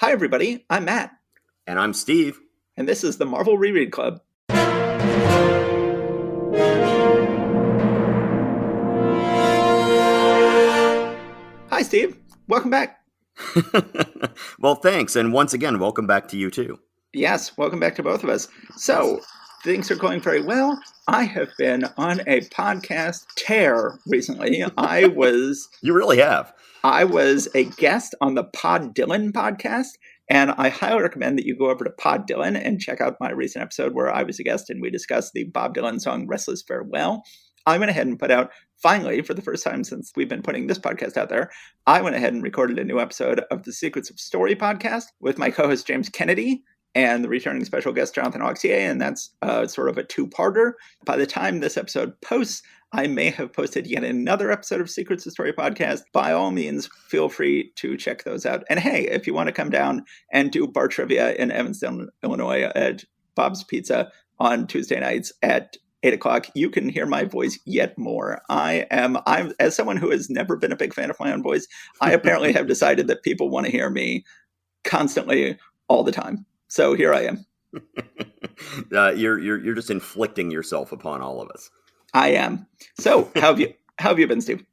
Hi, everybody. I'm Matt. And I'm Steve. And this is the Marvel Reread Club. Hi, Steve. Welcome back. Well, thanks. And once again, welcome back to you, too. Yes, welcome back to both of us. So, things are going very well. I have been on a podcast tear recently. You really have. I was a guest on the Pod Dylan podcast, and I highly recommend that you go over to Pod Dylan and check out my recent episode where I was a guest and we discussed the Bob Dylan song Restless Farewell. I went ahead and put out, finally, for the first time since we've been putting this podcast out there, I went ahead and recorded a new episode of the Secrets of Story podcast with my co-host James Kennedy and the returning special guest Jonathan Auxier, and that's sort of a two-parter. By the time this episode posts, I may have posted yet another episode of Secrets of Story podcast. By all means, feel free to check those out. And hey, if you want to come down and do bar trivia in Evanston, Illinois at Bob's Pizza on Tuesday nights at 8 o'clock, you can hear my voice yet more. I'm as someone who has never been a big fan of my own voice, I apparently have decided that people want to hear me constantly all the time. So here I am. You're just inflicting yourself upon all of us. I am. So how have you been, Steve?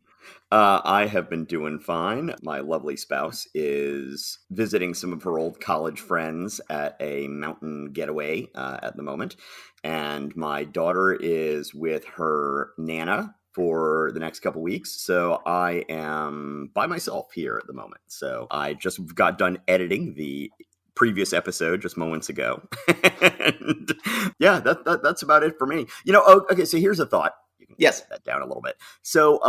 I have been doing fine. My lovely spouse is visiting some of her old college friends at a mountain getaway at the moment. And my daughter is with her Nana for the next couple weeks. So I am by myself here at the moment. So I just got done editing the previous episode just moments ago. And yeah, that's about it for me. Okay, so here's a thought. You can yes, get that down a little bit. So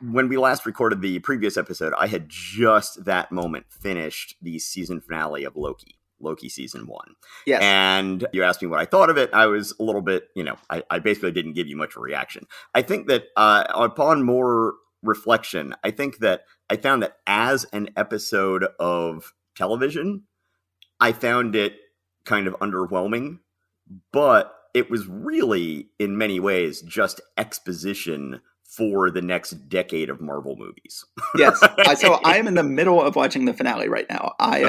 when we last recorded the previous episode, I had just that moment finished the season finale of Loki season 1. Yes. And you asked me what I thought of it. I was a little bit, I basically didn't give you much of a reaction. I think that upon more reflection, I think that I found that as an episode of television, I found it kind of underwhelming, but it was really, in many ways, just exposition for the next decade of Marvel movies. Yes. So I am in the middle of watching the finale right now. I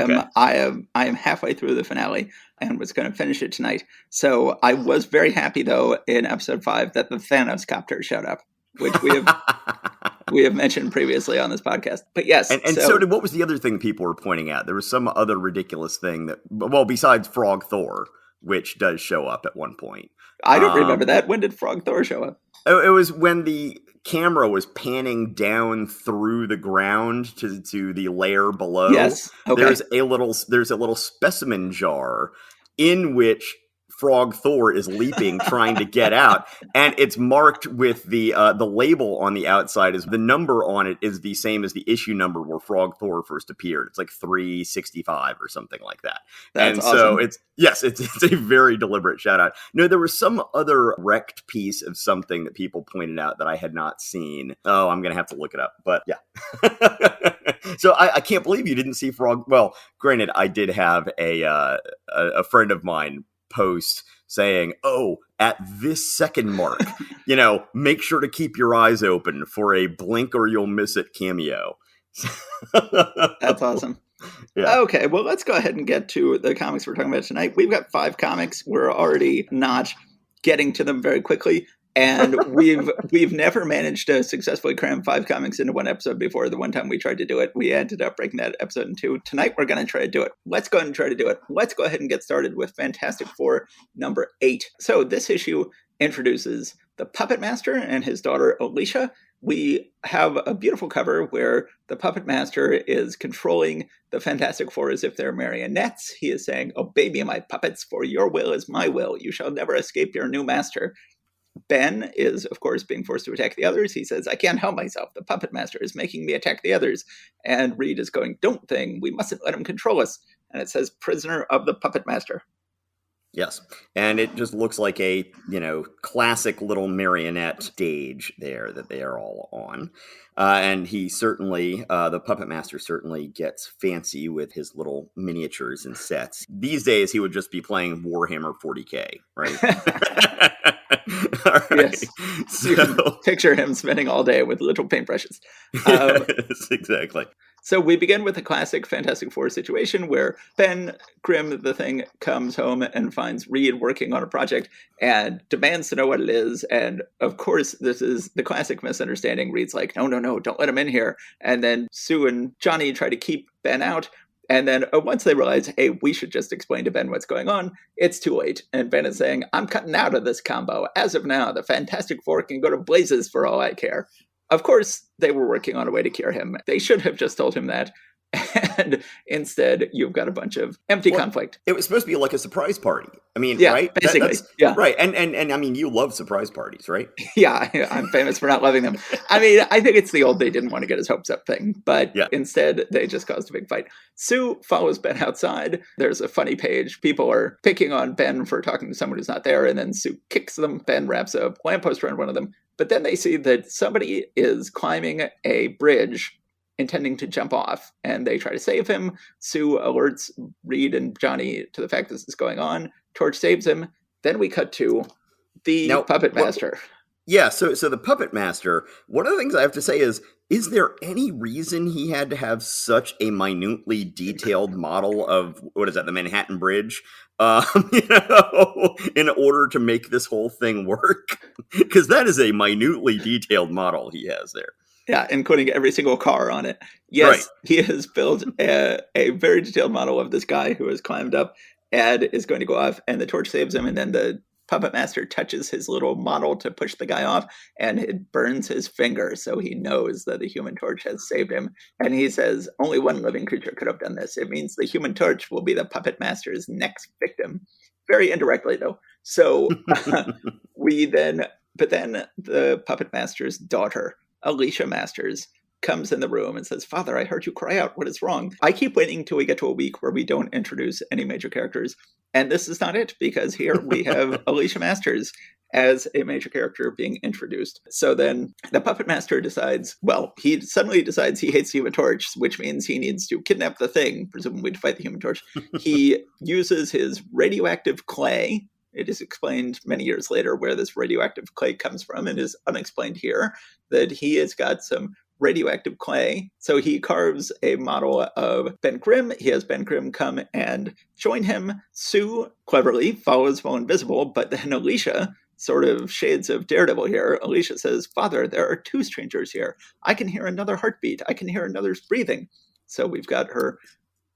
am halfway through the finale and was going to finish it tonight. So I was very happy, though, in episode 5 that the Thanos copter showed up, which we have mentioned previously on this podcast. But yes. And so what was the other thing people were pointing at? There was some other ridiculous thing besides Frog Thor, which does show up at one point. I don't remember that. When did Frog Thor show up? It was when the camera was panning down through the ground to the layer below. Yes. Okay. There's a little specimen jar in which Frog Thor is leaping, trying to get out, and it's marked with the label on the outside. Is the number on it is the same as the issue number where Frog Thor first appeared. It's like 365 or something like that. That's and awesome. So it's a very deliberate shout out. No, there was some other wrecked piece of something that people pointed out that I had not seen. Oh, I'm gonna have to look it up, but yeah. So I can't believe you didn't see Frog. Well, granted, I did have a friend of mine post saying, "Oh, at this second mark, make sure to keep your eyes open for a blink or you'll miss it cameo." That's awesome. Yeah. Okay, well, let's go ahead and get to the comics we're talking about tonight. We've got 5 comics. We're already not getting to them very quickly. And we've never managed to successfully cram 5 comics into one episode before. The one time we tried to do it, we ended up breaking that episode in 2. Tonight, we're going to try to do it. Let's go ahead and try to do it. Let's go ahead and get started with Fantastic Four number 8. So this issue introduces the Puppet Master and his daughter, Alicia. We have a beautiful cover where the Puppet Master is controlling the Fantastic Four as if they're marionettes. He is saying, "Obey me, my puppets, for your will is my will. You shall never escape your new master." Ben is, of course, being forced to attack the others. He says, "I can't help myself. The Puppet Master is making me attack the others." And Reed is going, "Don't thing. We mustn't let him control us." And it says, "Prisoner of the Puppet Master." Yes. And it just looks like a, classic little marionette stage there that they are all on. And he certainly, the Puppet Master certainly gets fancy with his little miniatures and sets. These days, he would just be playing Warhammer 40K, right? Right. Yes. So, you can picture him spending all day with little paintbrushes. Yes, exactly. So we begin with a classic Fantastic Four situation where Ben Grimm, the Thing, comes home and finds Reed working on a project and demands to know what it is. And of course, this is the classic misunderstanding. Reed's like, no, don't let him in here. And then Sue and Johnny try to keep Ben out. And then once they realize, hey, we should just explain to Ben what's going on, it's too late. And Ben is saying, I'm cutting out of this combo. As of now, the Fantastic Four can go to blazes for all I care. Of course, they were working on a way to cure him. They should have just told him that. And instead, you've got a bunch of empty conflict. It was supposed to be like a surprise party. I mean, yeah, right? Basically, yeah. Right. And I mean, you love surprise parties, right? Yeah, I'm famous for not loving them. I mean, I think it's the old they didn't want to get his hopes up thing. But instead, they just caused a big fight. Sue follows Ben outside. There's a funny page. People are picking on Ben for talking to someone who's not there. And then Sue kicks them. Ben wraps a lamppost around one of them. But then they see that somebody is climbing a bridge intending to jump off, and they try to save him. Sue alerts Reed and Johnny to the fact this is going on. Torch saves him. Then we cut to the Puppet Master. Yeah, so the Puppet Master, one of the things I have to say is there any reason he had to have such a minutely detailed model of, the Manhattan Bridge, in order to make this whole thing work? Because that is a minutely detailed model he has there. Yeah, including every single car on it. Yes, right. He has built a very detailed model of this guy who has climbed up and is going to go off, and the torch saves him, and then the Puppet Master touches his little model to push the guy off, and it burns his finger, so he knows that the Human Torch has saved him. And he says, only one living creature could have done this. It means the Human Torch will be the Puppet Master's next victim. Very indirectly, though. So but then the Puppet Master's daughter, Alicia Masters, comes in the room and says, Father, I heard you cry out. What is wrong? I keep waiting till we get to a week where we don't introduce any major characters. And this is not it, because here we have Alicia Masters as a major character being introduced. So then the Puppet Master he suddenly decides he hates the Human Torch, which means he needs to kidnap the Thing, presumably to fight the Human Torch. He uses his radioactive clay. It is explained many years later where this radioactive clay comes from, and is unexplained here, that he has got some radioactive clay. So he carves a model of Ben Grimm. He has Ben Grimm come and join him. Sue cleverly follows while invisible, but then Alicia, sort of shades of Daredevil here, Alicia says, Father, there are two strangers here. I can hear another heartbeat. I can hear another's breathing. So we've got her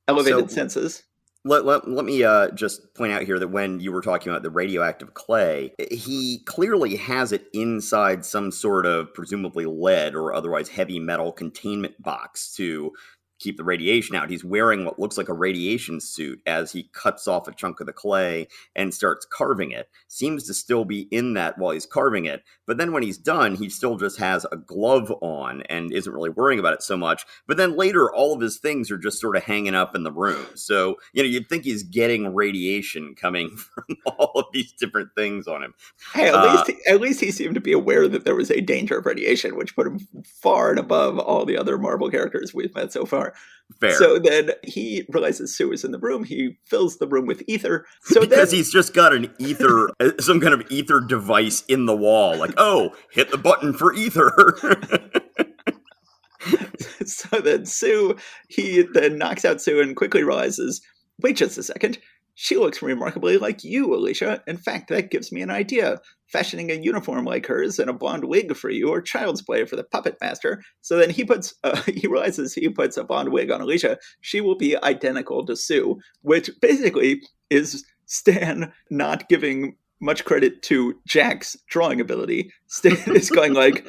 elevated senses. Let me just point out here that when you were talking about the radioactive clay, he clearly has it inside some sort of presumably lead or otherwise heavy metal containment box to keep the radiation out. He's wearing what looks like a radiation suit as he cuts off a chunk of the clay and starts carving it. Seems to still be in that while he's carving it. But then when he's done, he still just has a glove on and isn't really worrying about it so much. But then later, all of his things are just sort of hanging up in the room. So, you'd think he's getting radiation coming from all of these different things on him. Hey, at least he seemed to be aware that there was a danger of radiation, which put him far and above all the other Marvel characters we've met so far. Fair. So then he realizes Sue is in the room. He fills the room with ether. Because he's just got an ether, some kind of ether device in the wall. Like, hit the button for ether. So then he then knocks out Sue and quickly realizes, wait just a second. She looks remarkably like you, Alicia. In fact, that gives me an idea. Fashioning a uniform like hers and a blonde wig for you, or child's play for the Puppet Master. So then he realizes he puts a blonde wig on Alicia. She will be identical to Sue, which basically is Stan not giving much credit to Jack's drawing ability. Stan is going like,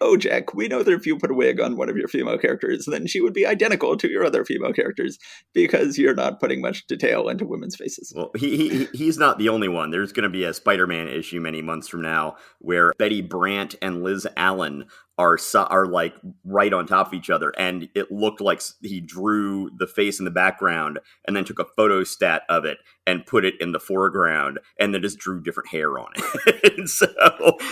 oh, Jack, we know that if you put a wig on one of your female characters, then she would be identical to your other female characters, because you're not putting much detail into women's faces. Well, he's not the only one. There's going to be a Spider-Man issue many months from now where Betty Brant and Liz Allen are like right on top of each other, and it looked like he drew the face in the background and then took a photostat of it and put it in the foreground and then just drew different hair on it. And so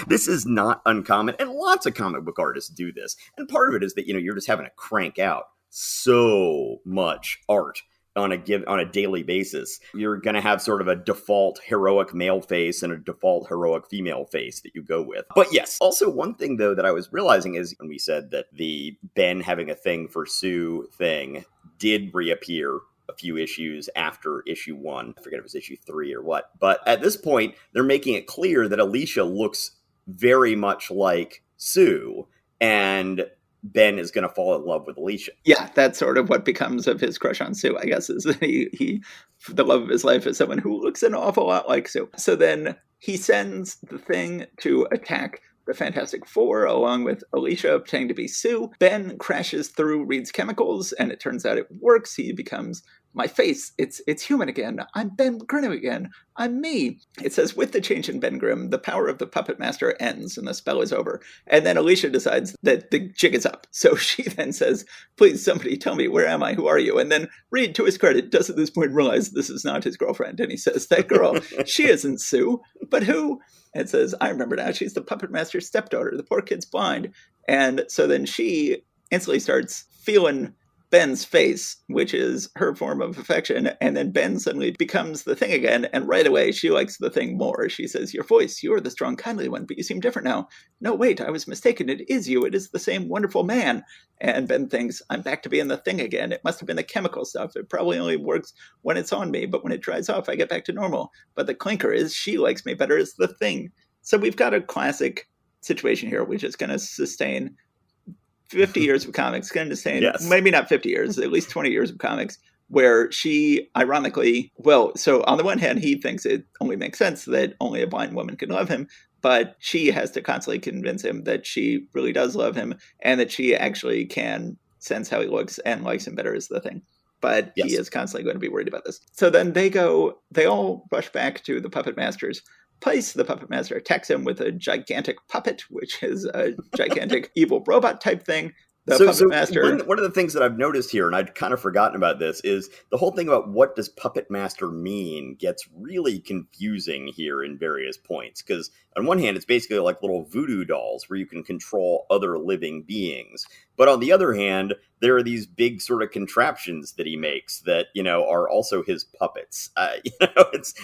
this is not uncommon, and lots of comic book artists do this. And part of it is that you're just having to crank out so much art on a daily basis, you're going to have sort of a default heroic male face and a default heroic female face that you go with. But yes, also one thing though that I was realizing is when we said that the Ben having a thing for Sue thing did reappear a few issues after issue 1. I forget if it was issue 3 or what. But at this point, they're making it clear that Alicia looks very much like Sue, and Ben is going to fall in love with Alicia. Yeah, that's sort of what becomes of his crush on Sue, I guess, is that he the love of his life is someone who looks an awful lot like Sue. So then he sends the Thing to attack the Fantastic Four, along with Alicia pretending to be Sue. Ben crashes through Reed's chemicals, and it turns out it works. He becomes my face. It's human again. I'm Ben Grimm again. I'm me. It says, with the change in Ben Grimm, the power of the Puppet Master ends and the spell is over. And then Alicia decides that the jig is up. So she then says, please, somebody tell me, where am I? Who are you? And then Reed, to his credit, does at this point realize this is not his girlfriend. And he says, that girl, she isn't Sue, but who? And says, I remember now, she's the Puppet Master's stepdaughter. The poor kid's blind. And so then she instantly starts feeling Ben's face, which is her form of affection, and then Ben suddenly becomes the Thing again, and right away she likes the Thing more. She says, your voice, you're the strong, kindly one, but you seem different now. No, wait, I was mistaken. It is you. It is the same wonderful man. And Ben thinks, I'm back to being the Thing again. It must have been the chemical stuff. It probably only works when it's on me, but when it dries off, I get back to normal. But the clinker is she likes me better as the Thing. So we've got a classic situation here, which is going to sustain 50 years of comics, going to sustain, yes. Maybe not 50 years, at least 20 years of comics, where she, ironically, well, so on the one hand, he thinks it only makes sense that only a blind woman can love him, but she has to constantly convince him that she really does love him and that she actually can sense how he looks and likes him better as the Thing. But yes. He is constantly going to be worried about this. So then they all rush back to the Puppet Master's place. The Puppet Master attacks him with a gigantic puppet, which is a gigantic evil robot type thing. The Puppet Master. One of the things that I've noticed here, and I'd kind of forgotten about this, is the whole thing about what does Puppet Master mean gets really confusing here in various points. Because on one hand, it's basically like little voodoo dolls where you can control other living beings. But on the other hand, there are these big sort of contraptions that he makes that, are also his puppets.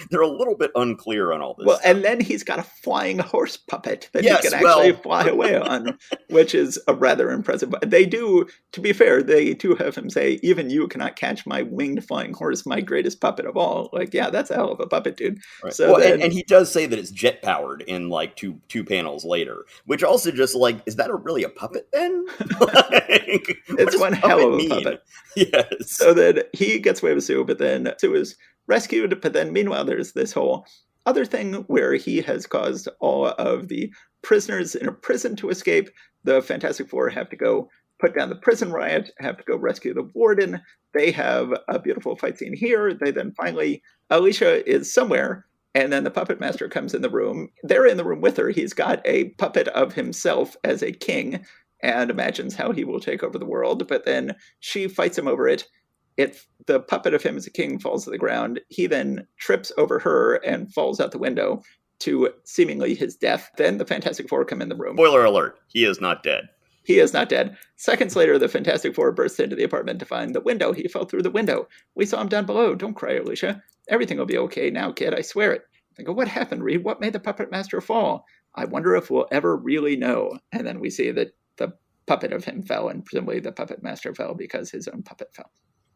They're a little bit unclear on all this stuff. And then he's got a flying horse puppet that he can actually fly away on, which is a rather impressive. They do, to be fair, they do have him say, even you cannot catch my winged flying horse, my greatest puppet of all. Like, yeah, that's a hell of a puppet, dude. Right. So and he does say that it's jet powered in like two panels later, which also just like, is that really a puppet then? It's one hell of a puppet. Yes. So then he gets away with Sue, but then Sue is rescued. But then meanwhile, there's this whole other thing where he has caused all of the prisoners in a prison to escape. The Fantastic Four have to go put down the prison riot, have to go rescue the warden. They have a beautiful fight scene here. They then finally, Alicia is somewhere, and then the Puppet Master comes in the room. They're in the room with her. He's got a puppet of himself as a king and imagines how he will take over the world. But then she fights him over it. The puppet of him as a king falls to the ground. He then trips over her and falls out the window to seemingly his death. Then the Fantastic Four come in the room. Spoiler alert, he is not dead. He is not dead. Seconds later, the Fantastic Four burst into the apartment to find the window. He fell through the window. We saw him down below. Don't cry, Alicia. Everything will be okay now, kid. I swear it. I go, what happened, Reed? What made the Puppet Master fall? I wonder if we'll ever really know. And then we see that the puppet of him fell, and presumably the Puppet Master fell because his own puppet fell.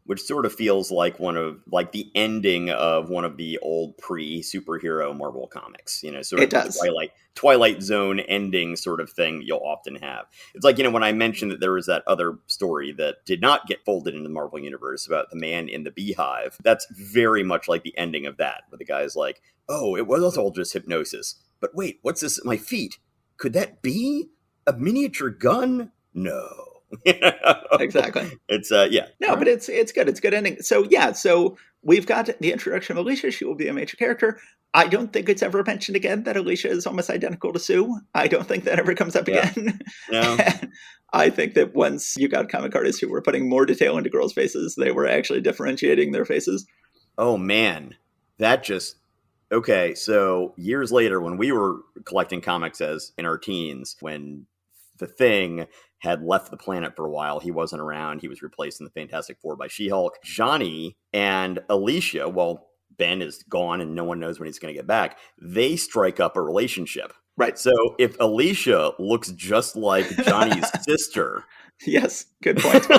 Which sort of feels like the ending of one of the old pre-superhero Marvel comics, sort of it does. Twilight Zone ending sort of thing you'll often have. It's like, when I mentioned that there was that other story that did not get folded into the Marvel Universe about the man in the beehive, that's very much like the ending of that, where the guy's like, oh, it was all just hypnosis. But wait, what's this at my feet? Could that be a miniature gun? No. Exactly. It's No, but it's good. It's good ending. So we've got the introduction of Alicia. She will be a major character. I don't think it's ever mentioned again that Alicia is almost identical to Sue. I don't think that ever comes up again. No. I think that once you got comic artists who were putting more detail into girls' faces, they were actually differentiating their faces. Oh man, okay. So years later, when we were collecting comics as in our teens, when the Thing had left the planet for a while. He wasn't around. He was replaced in the Fantastic Four by She-Hulk. Johnny and Alicia, well, Ben is gone and no one knows when he's going to get back. They strike up a relationship. Right. So if Alicia looks just like Johnny's sister. Yes, good point.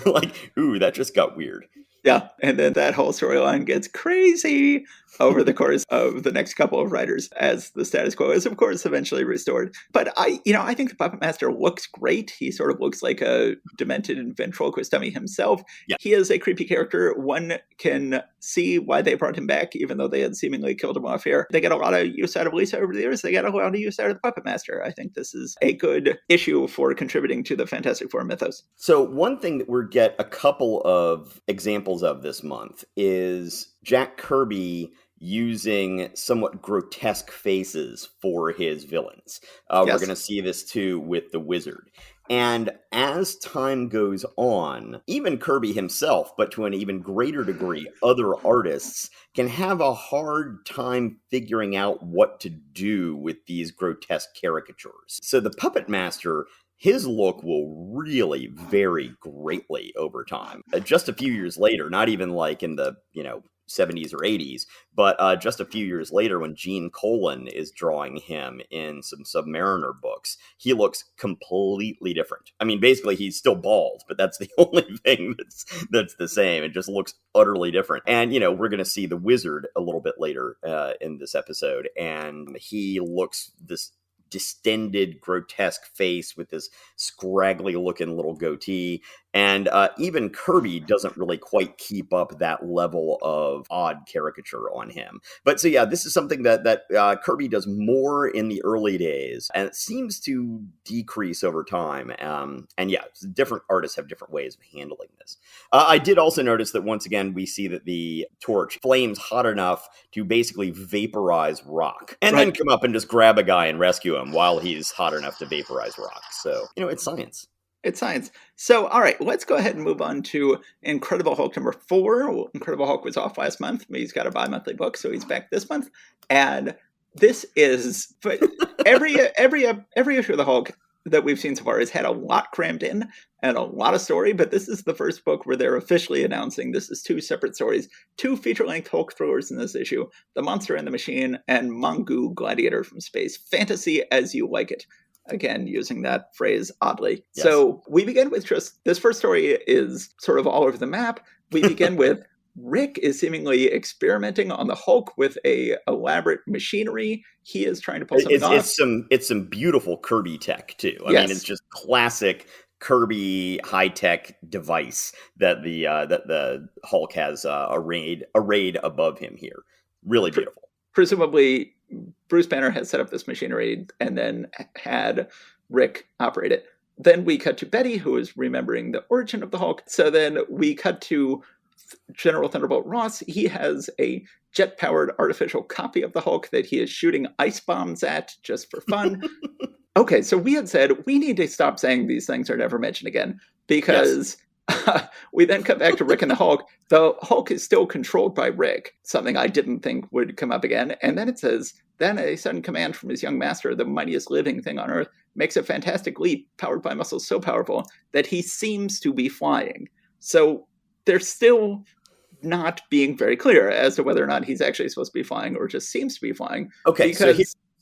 Like, ooh, that just got weird. Yeah, and then that whole storyline gets crazy over the course of the next couple of writers as the status quo is, of course, eventually restored. But I think the Puppet Master looks great. He sort of looks like a demented ventriloquist dummy himself. Yeah. He is a creepy character. One can see why they brought him back, even though they had seemingly killed him off here. They get a lot of use out of Lisa over the years. They get a lot of use out of the Puppet Master. I think this is a good issue for contributing to the Fantastic Four mythos. So one thing that we get a couple of examples of this month is Jack Kirby using somewhat grotesque faces for his villains. We're going to see this too with the Wizard. And as time goes on, even Kirby himself, but to an even greater degree, other artists can have a hard time figuring out what to do with these grotesque caricatures. So the Puppet Master, his look will really vary greatly over time. Just a few years later, not even like in the, 70s or 80s, but just a few years later when Gene Colan is drawing him in some Submariner books, he looks completely different. I mean, basically he's still bald, but that's the only thing that's the same. It just looks utterly different. And, we're going to see the Wizard a little bit later in this episode, and he looks this distended, grotesque face with this scraggly looking little goatee. And even Kirby doesn't really quite keep up that level of odd caricature on him. But so, yeah, this is something that Kirby does more in the early days, and it seems to decrease over time. And yeah, different artists have different ways of handling this. I did also notice that once again, we see that the torch flames hot enough to basically vaporize rock, and then come up and just grab a guy and rescue him while he's hot enough to vaporize rock. So, it's science. It's science. So, all right, let's go ahead and move on to Incredible Hulk number 4. Well, Incredible Hulk was off last month. He's got a bi-monthly book, so he's back this month. And this is, but every issue of the Hulk that we've seen so far has had a lot crammed in and a lot of story, but this is the first book where they're officially announcing this is 2 separate stories, 2 feature-length Hulk thrillers in this issue, The Monster and the Machine and Mongu Gladiator from Space. Fantasy as you like it. Again, using that phrase oddly. Yes. So we begin with just, this first story is sort of all over the map. We begin with Rick is seemingly experimenting on the Hulk with a elaborate machinery. He is trying to pull something off. It's some beautiful Kirby tech too. I mean, it's just classic Kirby high-tech device that the Hulk has arrayed above him here. Really beautiful. Presumably, Bruce Banner has set up this machinery and then had Rick operate it. Then we cut to Betty, who is remembering the origin of the Hulk. So then we cut to General Thunderbolt Ross. He has a jet-powered artificial copy of the Hulk that he is shooting ice bombs at just for fun. Okay, so we had said we need to stop saying these things are never mentioned again because we then cut back to Rick and the Hulk. The Hulk is still controlled by Rick, something I didn't think would come up again. And then it says, then a sudden command from his young master, the mightiest living thing on Earth, makes a fantastic leap powered by muscles so powerful that he seems to be flying. So they're still not being very clear as to whether or not he's actually supposed to be flying or just seems to be flying. Okay, so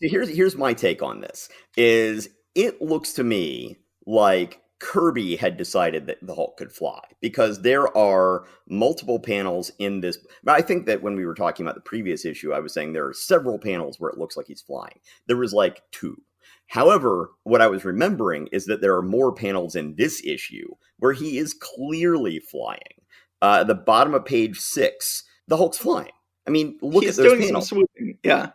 here's my take on this. Is it looks to me like Kirby had decided that the Hulk could fly because there are multiple panels in this. I think that when we were talking about the previous issue, I was saying there are several panels where it looks like he's flying. There was like 2. However, what I was remembering is that there are more panels in this issue where he is clearly flying. At the bottom of page 6, the Hulk's flying. I mean, look at those panels. He's doing some swooping. Yeah.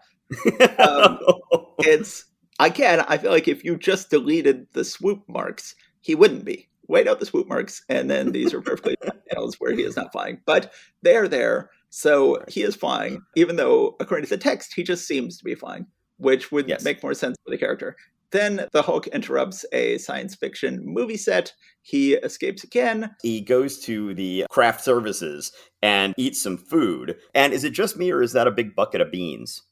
I feel like if you just deleted the swoop marks, he wouldn't be. Wait out the swoop marks, and then these are perfectly panels where he is not flying. But they're there, so he is flying, even though, according to the text, he just seems to be flying, which would make more sense for the character. Then the Hulk interrupts a science fiction movie set. He escapes again. He goes to the craft services and eats some food. And is it just me, or is that a big bucket of beans?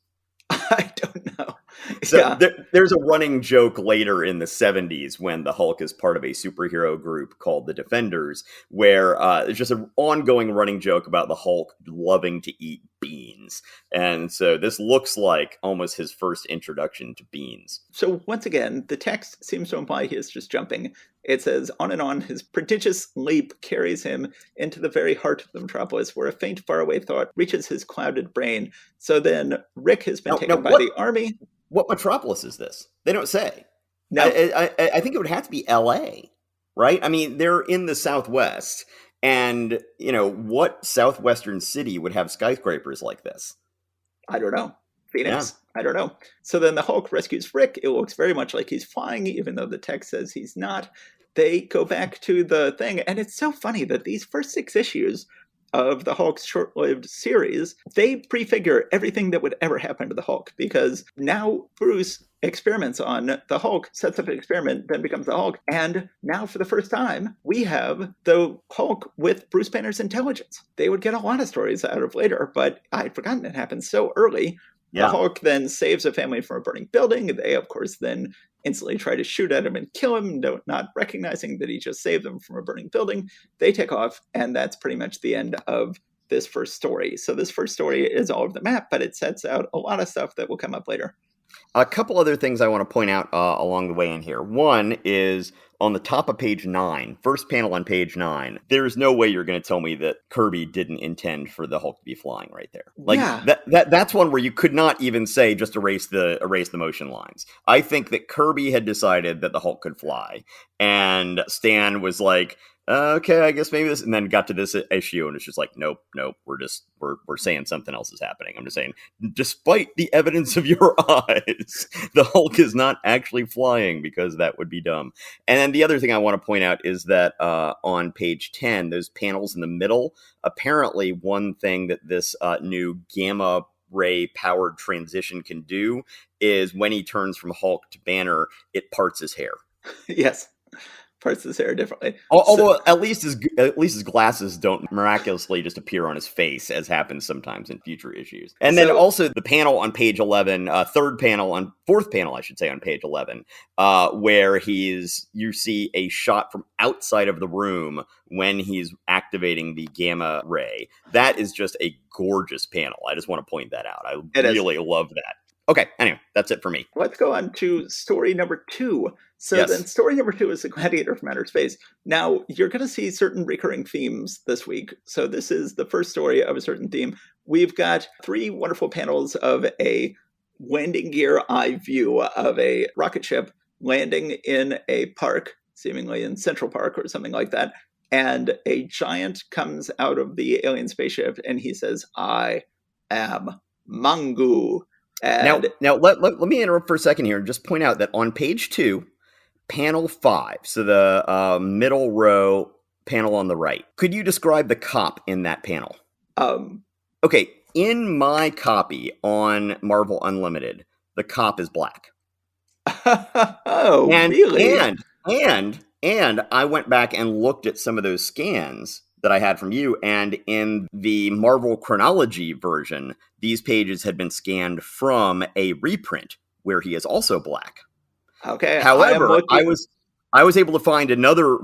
I don't know. So Yeah. there's a running joke later in the 70s when the Hulk is part of a superhero group called the Defenders, where it's just an ongoing running joke about the Hulk loving to eat beans. And so this looks like almost his first introduction to beans. So once again, the text seems to imply he is just jumping. It says, on and on, his prodigious leap carries him into the very heart of the metropolis, where a faint, faraway thought reaches his clouded brain. So then Rick has been taken by the army. What metropolis is this? They don't say. No. I think it would have to be L.A., right? I mean, they're in the Southwest, and, what Southwestern city would have skyscrapers like this? I don't know. Phoenix? Yeah. I don't know. So then the Hulk rescues Rick. It looks very much like he's flying, even though the text says he's not. They go back to the thing, and it's so funny that these first 6 issues of the Hulk's short-lived series, they prefigure everything that would ever happen to the Hulk, because now Bruce experiments on the Hulk, sets up an experiment, then becomes the Hulk, and now for the first time, we have the Hulk with Bruce Banner's intelligence. They would get a lot of stories out of later, but I'd forgotten it happened so early. Yeah. The Hulk then saves a family from a burning building. They, of course, then instantly try to shoot at him and kill him, not recognizing that he just saved them from a burning building. They take off, and that's pretty much the end of this first story. So this first story is all over the map, but it sets out a lot of stuff that will come up later. A couple other things I want to point out along the way in here. One is on the top of page 9, first panel on page 9, there's no way you're going to tell me that Kirby didn't intend for the Hulk to be flying right there. Like, yeah. That's one where you could not even say just erase the motion lines. I think that Kirby had decided that the Hulk could fly, and Stan was like, okay, I guess maybe this, and then got to this issue, and it's just like, nope, we're saying something else is happening. I'm just saying, despite the evidence of your eyes, the Hulk is not actually flying, because that would be dumb. And then the other thing I want to point out is that on page 10, those panels in the middle, apparently one thing that this new gamma ray powered transition can do is when he turns from Hulk to Banner, it parts his hair. Yes. Parts his hair differently. Although at least his glasses don't miraculously just appear on his face, as happens sometimes in future issues. And then also the panel on page 11, fourth panel, I should say, on page 11, where you see a shot from outside of the room when he's activating the gamma ray. That is just a gorgeous panel. I just want to point that out. I really love that. Okay, anyway, that's it for me. Let's go on to story number 2. So then story number 2 is The Gladiator from Outer Space. Now, you're going to see certain recurring themes this week. So this is the first story of a certain theme. We've got 3 wonderful panels of a landing gear eye view of a rocket ship landing in a park, seemingly in Central Park or something like that. And a giant comes out of the alien spaceship, and he says, "I am Mangu." Now let me interrupt for a second here and just point out that on page 2, panel 5, so the middle row panel on the right, could you describe the cop in that panel? Okay, in my copy on Marvel Unlimited, the cop is black. Really? And I went back and looked at some of those scans that I had from you, and in the Marvel Chronology version, these pages had been scanned from a reprint where he is also black. Okay. However, I was able to find another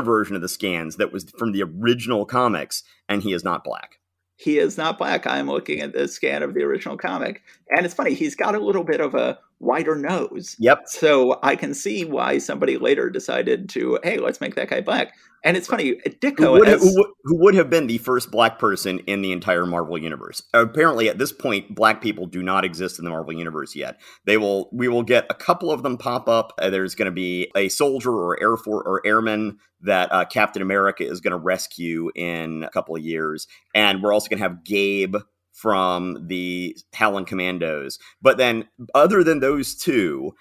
version of the scans that was from the original comics, and he is not black. He is not black. I'm looking at the scan of the original comic. And it's funny, he's got a little bit of a wider nose. Yep. So I can see why somebody later decided to, hey, let's make that guy black. And it's funny, Ditko... Who would have been the first black person in the entire Marvel Universe. Apparently, at this point, black people do not exist in the Marvel Universe yet. We will get a couple of them pop up. There's going to be a soldier or airman that Captain America is going to rescue in a couple of years. And we're also going to have Gabe from the Howling Commandos. But then, other than those two,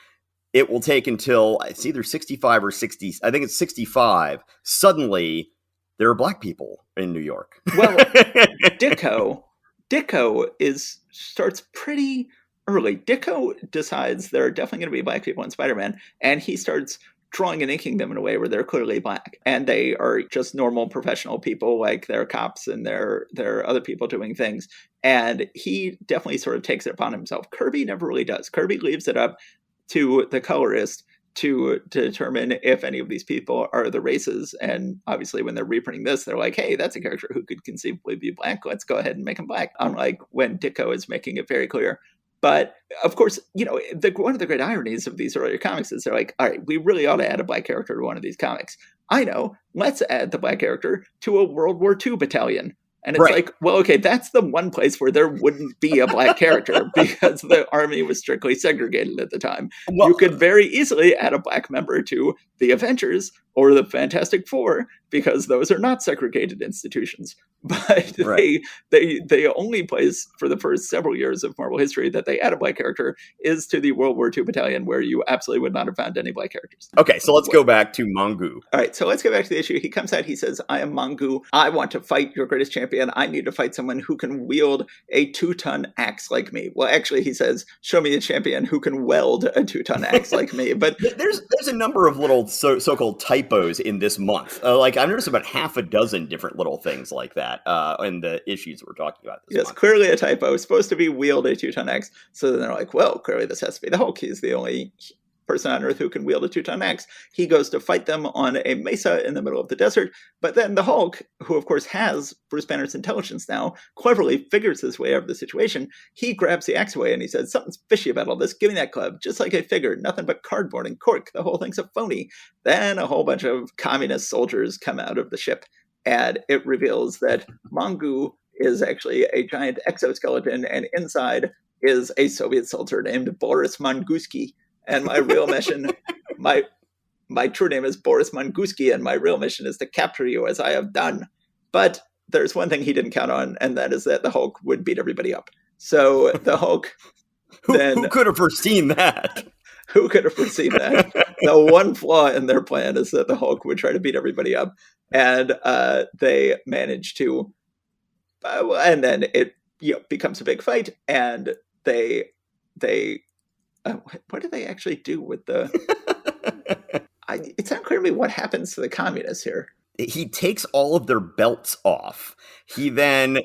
it will take until it's either 65 or 60. I think it's 65. Suddenly, there are black people in New York. Well, Ditko starts pretty early. Ditko decides there are definitely going to be black people in Spider-Man, and he starts drawing and inking them in a way where they're clearly black, and they are just normal professional people, like they're cops and they're other people doing things. And he definitely sort of takes it upon himself. Kirby never really does. Kirby leaves it up to the colorist to determine if any of these people are the races. And obviously when they're reprinting this, they're like, hey, that's a character who could conceivably be black. Let's go ahead and make him black. Unlike when Ditko is making it very clear. But of course, one of the great ironies of these earlier comics is they're like, all right, we really ought to add a black character to one of these comics. I know, let's add the black character to a World War II battalion. And it's like, well, okay, that's the one place where there wouldn't be a black character because the army was strictly segregated at the time. Well, you could very easily add a black member to the Avengers or the Fantastic Four because those are not segregated institutions. But the only place for the first several years of Marvel history that they add a black character is to the World War II battalion, where you absolutely would not have found any black characters. Okay, so let's go back to Mongu. All right, so let's go back to the issue. He comes out, he says, I am Mongu. I want to fight your greatest champion. I need to fight someone who can wield a 2-ton axe like me. Well, actually, he says, show me a champion who can weld a 2-ton axe like me. But there's a number of little so-called typos in this month. Like I noticed about half a dozen different little things like that in the issues we're talking about this month. Clearly a typo. It's supposed to be wield a 2-ton axe. So then they're like, well, clearly this has to be the Hulk. He's the only person on Earth who can wield a 2-ton axe. He goes to fight them on a mesa in the middle of the desert. But then the Hulk, who of course has Bruce Banner's intelligence now, cleverly figures his way out of the situation. He grabs the axe away and he says, something's fishy about all this. Give me that club. Just like I figured. Nothing but cardboard and cork. The whole thing's a phony. Then a whole bunch of communist soldiers come out of the ship. And it reveals that Mongu is actually a giant exoskeleton, and inside is a Soviet soldier named Boris Monguski. And my real mission, my true name is Boris Monguski, and my real mission is to capture you as I have done. But there's one thing he didn't count on, and that is that the Hulk would beat everybody up. So the Hulk who could have foreseen that? Who could have foreseen that? The one flaw in their plan is that the Hulk would try to beat everybody up, and they manage to, and then it becomes a big fight, and they what do they actually do with the? It's not clear to me what happens to the communists here. He takes all of their belts off. He then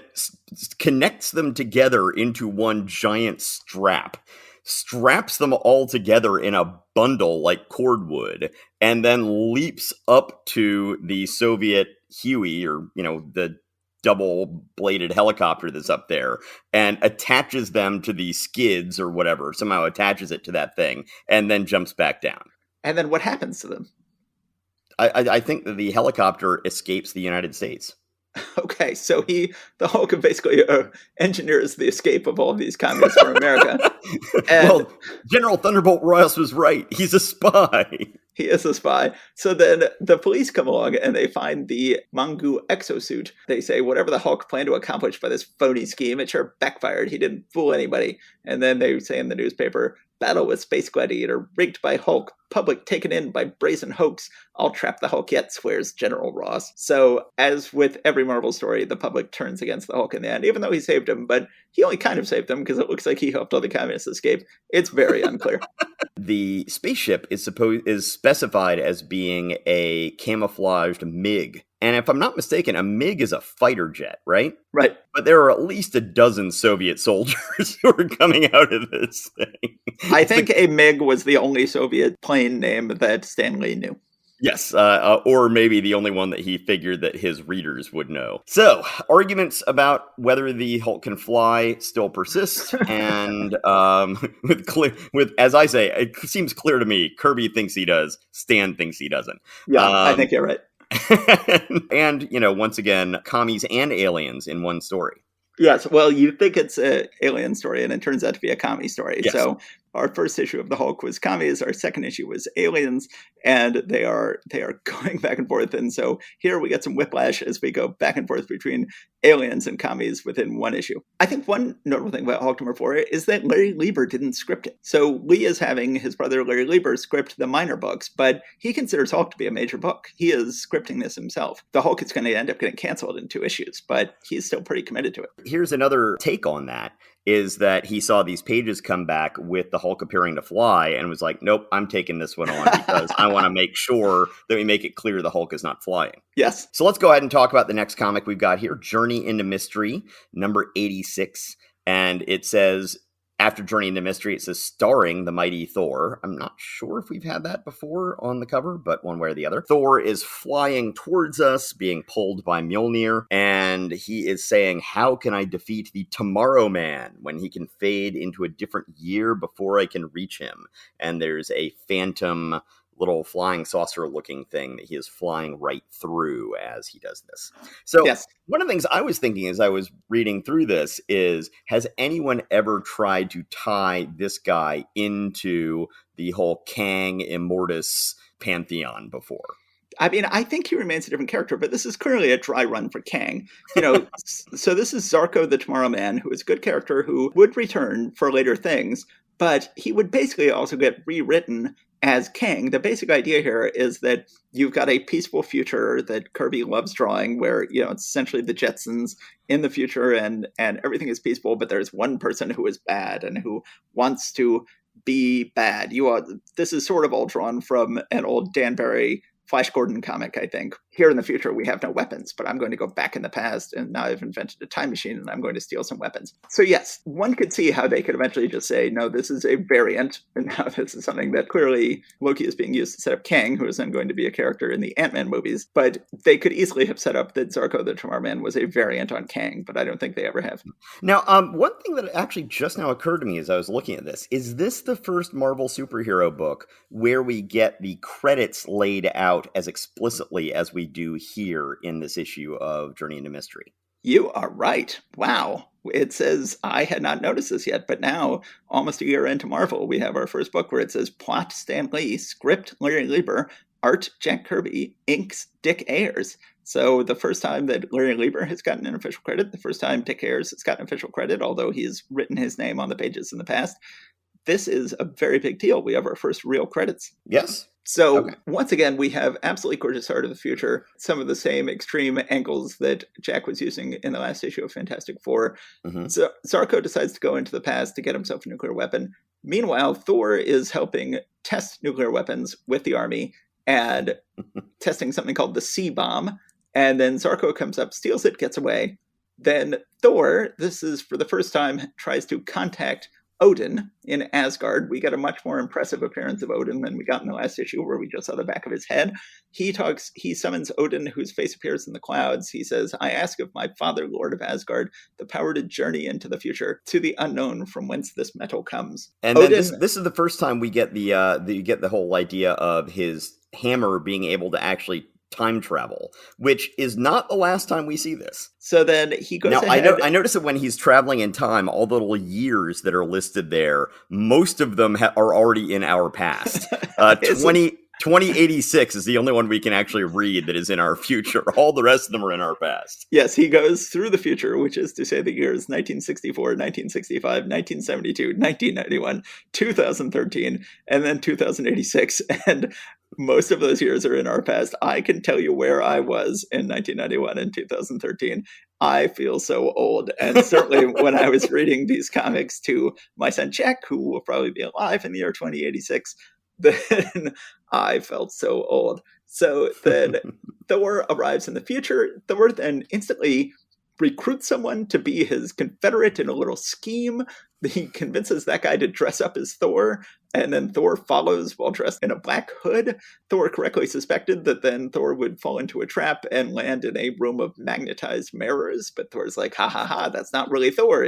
connects them together into one giant strap. Straps them all together in a bundle like cordwood, and then leaps up to the Soviet Huey, or, the double-bladed helicopter that's up there, and attaches them to the skids or whatever, somehow attaches it to that thing, and then jumps back down. And then what happens to them? I think that the helicopter escapes the United States. Okay, so the Hulk basically engineers the escape of all of these communists from America. And well, General Thunderbolt Royals was right. He's a spy. He is a spy. So then the police come along and they find the Mongu exosuit. They say, whatever the Hulk planned to accomplish by this phony scheme, it sure backfired. He didn't fool anybody. And then they say in the newspaper, battle with Space Gladiator, rigged by Hulk, public taken in by brazen hoax. I'll trap the Hulk yet, swears General Ross. So as with every Marvel story, the public turns against the Hulk in the end, even though he saved him, but he only kind of saved them because it looks like he helped all the communists escape. It's very unclear. The spaceship is specified as being a camouflaged MiG. And if I'm not mistaken, a MiG is a fighter jet, right? Right. But there are at least a dozen Soviet soldiers who are coming out of this thing. I think a MiG was the only Soviet plane name that Stan Lee knew. Yes, or maybe the only one that he figured that his readers would know. So, arguments about whether the Hulk can fly still persist, and with as I say, it seems clear to me, Kirby thinks he does, Stan thinks he doesn't. Yeah, I think you're right. And, once again, commies and aliens in one story. Yes, well, you think it's an alien story, and it turns out to be a commie story. Yes. So our first issue of the Hulk was commies. Our second issue was aliens, and they are going back and forth. And so here we get some whiplash as we go back and forth between aliens and commies within one issue. I think one notable thing about Hulk number 4 is that Larry Lieber didn't script it. So Lee is having his brother Larry Lieber script the minor books, but he considers Hulk to be a major book. He is scripting this himself. The Hulk is going to end up getting canceled in 2 issues, but he's still pretty committed to it. Here's another take on that. is that he saw these pages come back with the Hulk appearing to fly and was like, nope, I'm taking this one on because I want to make sure that we make it clear the Hulk is not flying. Yes. So let's go ahead and talk about the next comic we've got here, Journey into Mystery, number 86. And it says, after Journey into Mystery, it says starring the mighty Thor. I'm not sure if we've had that before on the cover, but one way or the other. Thor is flying towards us, being pulled by Mjolnir, and he is saying, how can I defeat the Tomorrow Man when he can fade into a different year before I can reach him? And there's a phantom little flying saucer looking thing that he is flying right through as he does this. So yes. One of the things I was thinking as I was reading through this is, has anyone ever tried to tie this guy into the whole Kang Immortus pantheon before? I mean, I think he remains a different character, but this is clearly a dry run for Kang. So this is Zarko the Tomorrow Man, who is a good character who would return for later things, but he would basically also get rewritten as Kang. The basic idea here is that you've got a peaceful future that Kirby loves drawing, where it's essentially the Jetsons in the future, and everything is peaceful, but there's one person who is bad and who wants to be bad. This is sort of all drawn from an old Dan Barry Flash Gordon comic, I think. Here in the future, we have no weapons, but I'm going to go back in the past, and now I've invented a time machine, and I'm going to steal some weapons. So yes, one could see how they could eventually just say, no, this is a variant, and now this is something that clearly Loki is being used to set up Kang, who is then going to be a character in the Ant-Man movies. But they could easily have set up that Zarko the Tomorrow Man was a variant on Kang, but I don't think they ever have. Now, one thing that actually just now occurred to me as I was looking at this, is this the first Marvel superhero book where we get the credits laid out as explicitly as we do here in this issue of Journey into Mystery? You are right. Wow. It says, I had not noticed this yet, but now, almost a year into Marvel, we have our first book where it says, plot Stan Lee, script Larry Lieber, art Jack Kirby, inks Dick Ayers. So the first time that Larry Lieber has gotten an official credit, the first time Dick Ayers has gotten official credit, although he's written his name on the pages in the past. This is a very big deal. We have our first real credits. Yes. So Once again, we have absolutely gorgeous art of the future, some of the same extreme angles that Jack was using in the last issue of Fantastic Four. Mm-hmm. So Zarko decides to go into the past to get himself a nuclear weapon. Meanwhile, Thor is helping test nuclear weapons with the army and testing something called the C-bomb. And then Zarko comes up, steals it, gets away. Then Thor, this is for the first time, tries to contact Odin in Asgard. We get a much more impressive appearance of Odin than we got in the last issue, where we just saw the back of his head. He summons Odin, whose face appears in the clouds. He says, I ask of my father, Lord of Asgard, the power to journey into the future, to the unknown from whence this metal comes. And Odin, then this is the first time we get the whole idea of his hammer being able to actually time travel, which is not the last time we see this. So then he goes ahead. I notice that when he's traveling in time, all the little years that are listed there, most of them are already in our past. 2086 is the only one we can actually read that is in our future. All the rest of them are in our past. Yes, he goes through the future, which is to say the years 1964, 1965, 1972, 1991, 2013, and then 2086. And most of those years are in our past. I can tell you where I was in 1991 and 2013. I feel so old. And certainly when I was reading these comics to my son Jack, who will probably be alive in the year 2086, then I felt so old. So then Thor arrives in the future. Thor then instantly recruits someone to be his confederate in a little scheme. He convinces that guy to dress up as Thor, and then Thor follows while dressed in a black hood. Thor correctly suspected that then Thor would fall into a trap and land in a room of magnetized mirrors, but Thor's like, ha ha ha, that's not really Thor.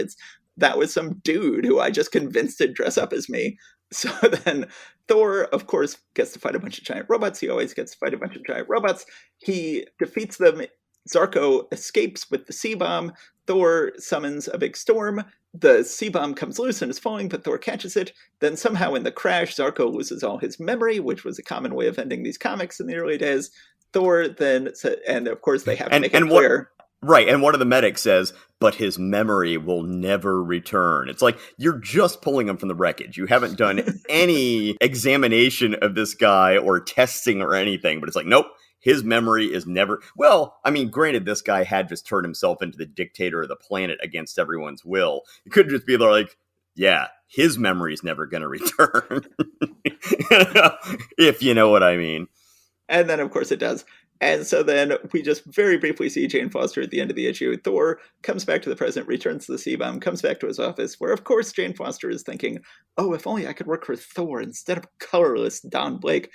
That was some dude who I just convinced to dress up as me. So then Thor, of course, gets to fight a bunch of giant robots. He always gets to fight a bunch of giant robots. He defeats them. Zarko escapes with the C-bomb. Thor summons a big storm. The C-bomb comes loose and is falling, but Thor catches it. Then somehow in the crash, Zarko loses all his memory, which was a common way of ending these comics in the early days. Thor then, and of course they have to make it clear. Right, and one of the medics says, but his memory will never return. It's like, you're just pulling him from the wreckage. You haven't done any examination of this guy or testing or anything, but it's like, nope, his memory is never... Well, I mean, granted, this guy had just turned himself into the dictator of the planet against everyone's will. It could just be like, yeah, his memory is never going to return. If you know what I mean. And then, of course, it does. And so then we just very briefly see Jane Foster at the end of the issue. Thor comes back to the present, returns to the C-bomb, comes back to his office, where, of course, Jane Foster is thinking, oh, if only I could work for Thor instead of colorless Don Blake.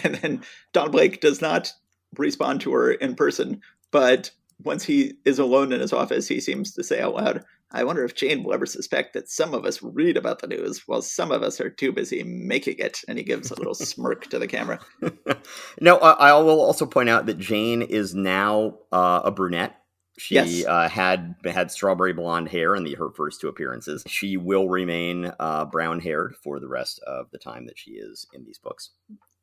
And then Don Blake does not respond to her in person, but once he is alone in his office, he seems to say out loud, I wonder if Jane will ever suspect that some of us read about the news while some of us are too busy making it. And he gives a little smirk to the camera. No, I will also point out that Jane is now a brunette. She Yes. had strawberry blonde hair in her first two appearances. She will remain brown-haired for the rest of the time that she is in these books.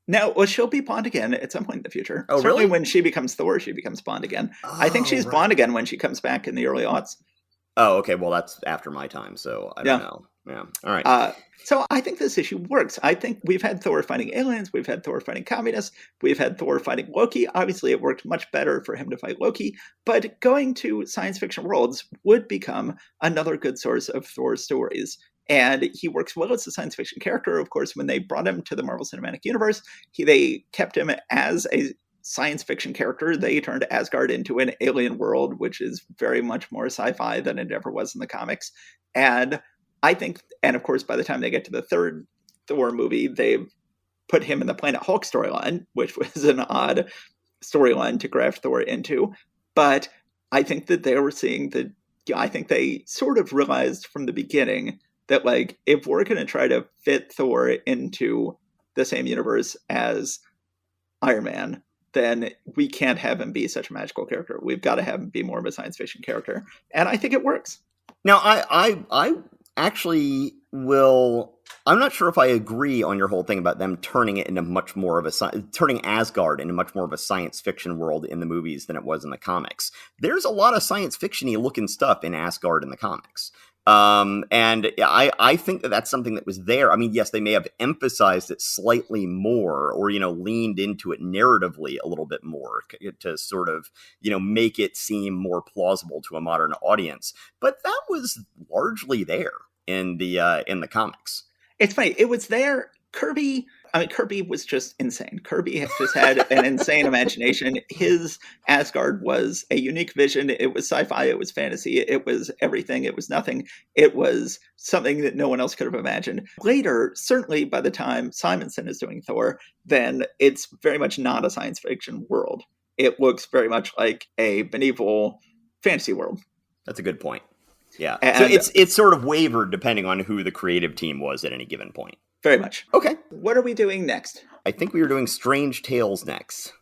Now, well, she'll be blonde again at some point in the future. Oh, Certainly really? when she becomes Thor, she becomes blonde again. I think she's right. blonde again when she comes back in the early aughts. Oh, okay. Well, that's after my time, so I don't know. Yeah. All right. So I think this issue works. I think we've had Thor fighting aliens. We've had Thor fighting communists. We've had Thor fighting Loki. Obviously, it worked much better for him to fight Loki. But going to science fiction worlds would become another good source of Thor stories. And he works well as a science fiction character. Of course, when they brought him to the Marvel Cinematic Universe, they kept him as a science fiction character. They turned Asgard into an alien world, which is very much more sci-fi than it ever was in the comics. And I think, and of course, by the time they get to the third Thor movie, they've put him in the Planet Hulk storyline, which was an odd storyline to graft Thor into. But I think that they were seeing I think they sort of realized from the beginning that, like, if we're going to try to fit Thor into the same universe as Iron Man, then we can't have him be such a magical character. We've got to have him be more of a science fiction character. And I think it works. Now, I actually will... I'm not sure if I agree on your whole thing about them turning it into much more of turning Asgard into much more of a science fiction world in the movies than it was in the comics. There's a lot of science fiction-y looking stuff in Asgard in the comics. And I think that that's something that was there. I mean, yes, they may have emphasized it slightly more or, leaned into it narratively a little bit more to sort of, make it seem more plausible to a modern audience. But that was largely there in the comics. It's funny. It was there. Kirby was just insane. Kirby just had an insane imagination. His Asgard was a unique vision. It was sci-fi. It was fantasy. It was everything. It was nothing. It was something that no one else could have imagined. Later, certainly by the time Simonson is doing Thor, then it's very much not a science fiction world. It looks very much like a medieval fantasy world. That's a good point. Yeah. And so it's sort of wavered depending on who the creative team was at any given point. Very much. Okay. What are we doing next? I think we were doing Strange Tales next.